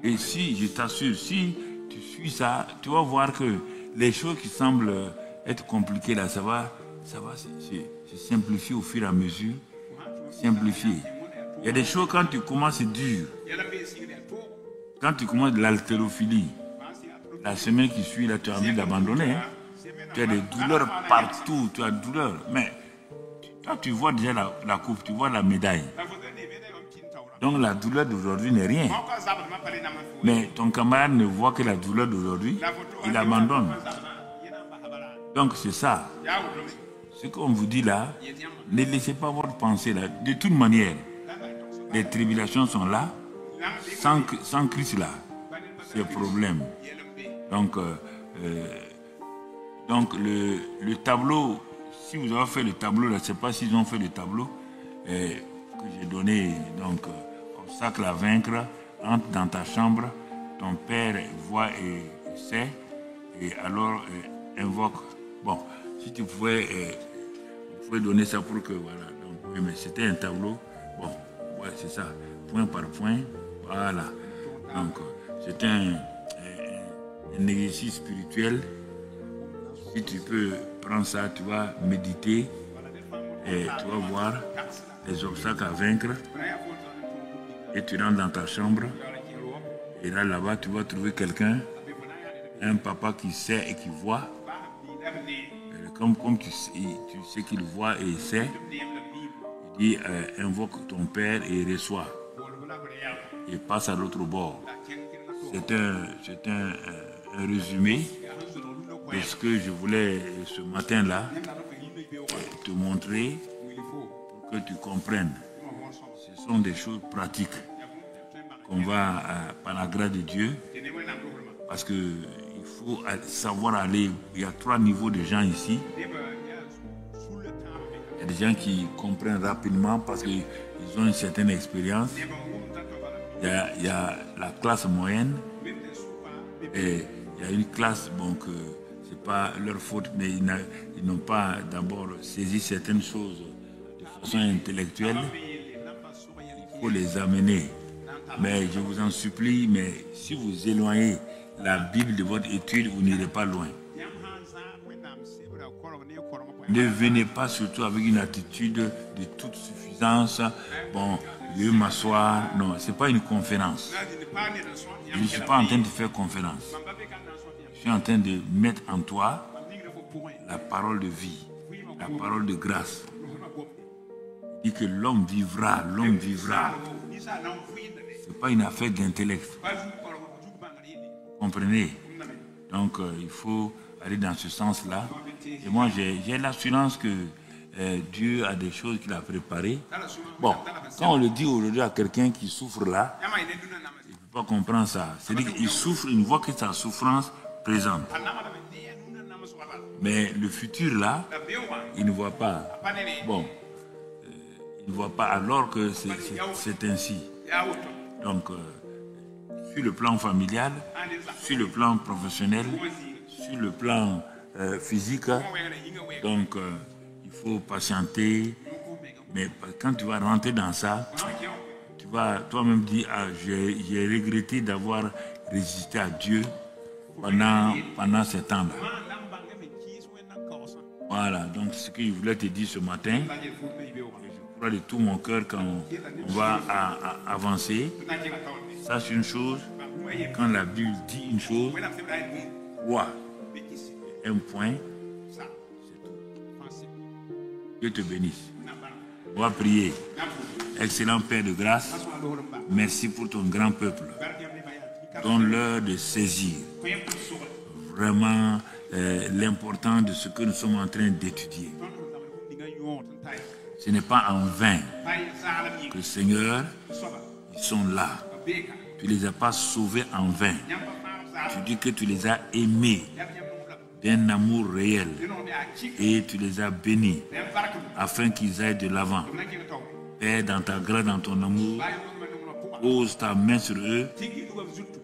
Et si, je t'assure, si tu suis ça, tu vas voir que les choses qui semblent être compliquées là, ça va ça va se simplifier au fur et à mesure. Simplifier. Il y a des choses, quand tu commences, c'est dur. Quand tu commences de l'haltérophilie, la semaine qui suit, là, tu as envie d'abandonner. Hein. Tu as des douleurs partout, tu as des douleurs. Mais quand tu vois déjà la coupe, tu vois la médaille. Donc la douleur d'aujourd'hui n'est rien. Mais ton camarade ne voit que la douleur d'aujourd'hui, il abandonne. Donc c'est ça. Ce qu'on vous dit là, ne laissez pas votre pensée là. De toute manière, les tribulations sont là. Sans Christ là, c'est un problème. Donc le tableau, si vous avez fait le tableau, là, je ne sais pas s'ils ont fait le tableau que j'ai donné, donc obstacle à vaincre, entre dans ta chambre, ton père voit et sait, et alors invoque. Bon, si tu pouvais, vous pouvez donner ça pour que, voilà, donc, oui, mais c'était un tableau, bon, ouais, c'est ça, point par point, voilà. Donc, c'est un exercice spirituel. Si tu peux prendre ça, tu vas méditer et tu vas voir les obstacles à vaincre. Et tu rentres dans ta chambre. Et là-bas, tu vas trouver quelqu'un, un papa qui sait et qui voit. Comme tu sais qu'il voit et sait, il dit invoque ton père et reçois. Et passe à l'autre bord. C'est un résumé de ce que je voulais ce matin-là te montrer pour que tu comprennes. Ce sont des choses pratiques qu'on va, par la grâce de Dieu, parce qu'il faut savoir aller. Il y a 3 niveaux de gens ici. Il y a des gens qui comprennent rapidement parce qu'ils ont une certaine expérience. Il y a la classe moyenne et il y a une classe, bon, que ce n'est pas leur faute, mais ils n'ont pas d'abord saisi certaines choses de façon intellectuelle. Il faut les amener. Mais je vous en supplie, mais si vous éloignez la Bible de votre étude, vous n'irez pas loin. Ne venez pas surtout avec une attitude de toute suffisance. Bon, je vais m'asseoir. Non, ce n'est pas une conférence. Je ne suis pas en train de faire conférence. Je suis en train de mettre en toi la parole de vie, la parole de grâce. Il dit que l'homme vivra, l'homme vivra. Ce n'est pas une affaire d'intellect. Comprenez? Donc, il faut aller dans ce sens-là. Et moi, j'ai l'assurance que Dieu a des choses qu'il a préparées. Bon, quand on le dit aujourd'hui à quelqu'un qui souffre là, il ne peut pas comprendre ça. C'est-à-dire qu'il souffre, il voit que sa souffrance présente. Mais le futur là, il ne voit pas. Bon, il ne voit pas alors que c'est ainsi. Donc, sur le plan familial, sur le plan professionnel, sur le plan physique, donc il faut patienter. Mais quand tu vas rentrer dans ça, tu vas toi-même dire ah, j'ai regretté d'avoir résisté à Dieu pendant ces temps-là. Voilà, donc ce que je voulais te dire ce matin, je crois de tout mon cœur quand on va avancer. Sache une chose, quand la Bible dit une chose, crois. Un point, c'est tout. Dieu te bénisse. On va prier. Excellent Père de grâce, merci pour ton grand peuple. Donne-leur de saisir vraiment l'important de ce que nous sommes en train d'étudier. Ce n'est pas en vain que, Seigneur, ils sont là. Tu ne les as pas sauvés en vain. Tu dis que tu les as aimés d'un amour réel et tu les as bénis afin qu'ils aillent de l'avant. Père, dans ta grâce, dans ton amour, pose ta main sur eux,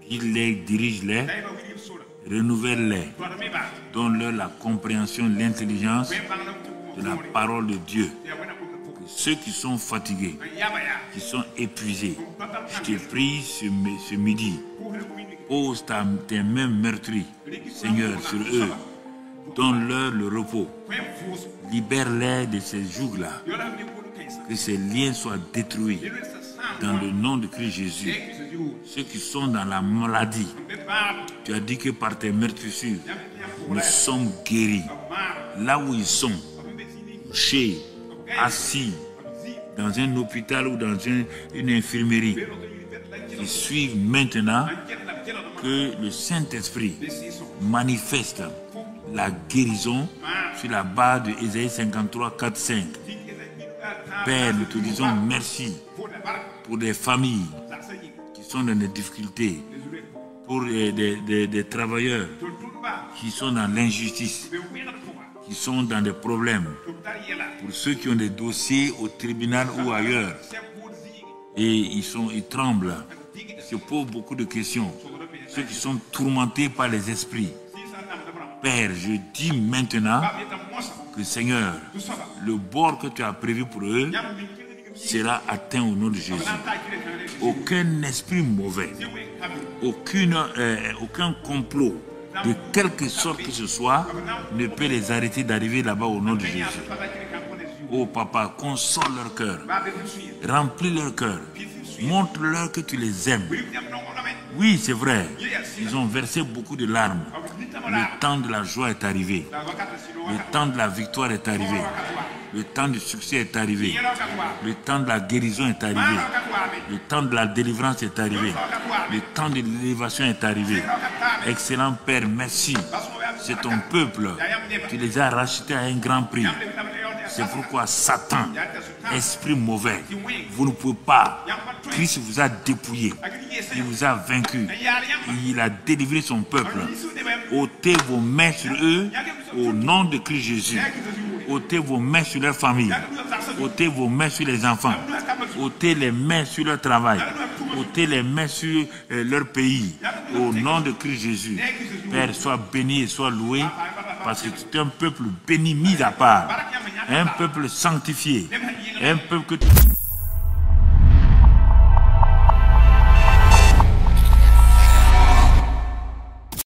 guide-les, dirige-les, renouvelle-les, donne-leur la compréhension, l'intelligence de la parole de Dieu. Que ceux qui sont fatigués, qui sont épuisés, je te prie ce midi, pose tes mains meurtries, Seigneur, sur eux, Donne-leur le repos. Libère-les de ces jours-là. Que ces liens soient détruits. Dans le nom de Christ Jésus. Ceux qui sont dans la maladie. Tu as dit que par tes meurtrissures, nous sommes guéris. Là où ils sont, couchés, assis, dans un hôpital ou dans une infirmerie, ils suivent maintenant que le Saint-Esprit manifeste la guérison sur la base de Ésaïe 53, 4, 5. Père, nous te disons merci pour des familles qui sont dans des difficultés, pour des travailleurs qui sont dans l'injustice, qui sont dans des problèmes, pour ceux qui ont des dossiers au tribunal ou ailleurs, et ils tremblent, ils se posent beaucoup de questions, ceux qui sont tourmentés par les esprits. Père, je dis maintenant que Seigneur, le bord que tu as prévu pour eux sera atteint au nom de Jésus. Aucun esprit mauvais, aucun complot, de quelque sorte que ce soit, ne peut les arrêter d'arriver là-bas au nom de Jésus. Oh papa, console leur cœur, remplis leur cœur, montre-leur que tu les aimes. Oui, c'est vrai, ils ont versé beaucoup de larmes. Le temps de la joie est arrivé. Le temps de la victoire est arrivé. Le temps du succès est arrivé. Le temps de la guérison est arrivé. Le temps de la délivrance est arrivé. Le temps de l'élévation est arrivé. Excellent Père, merci. C'est ton peuple. Tu les as rachetés à un grand prix. C'est pourquoi Satan, esprit mauvais, vous ne pouvez pas. Christ vous a dépouillé. Il vous a vaincu. Il a délivré son peuple. Ôtez vos mains sur eux au nom de Christ Jésus. Ôtez vos mains sur leur famille. Ôtez vos mains sur les enfants. Ôtez les mains sur leur travail. Ôtez les mains sur leur pays. Au nom de Christ Jésus. Père, sois béni et sois loué. Parce que tu es un peuple béni, mis à part. Un peuple sanctifié. Un peuple que tu...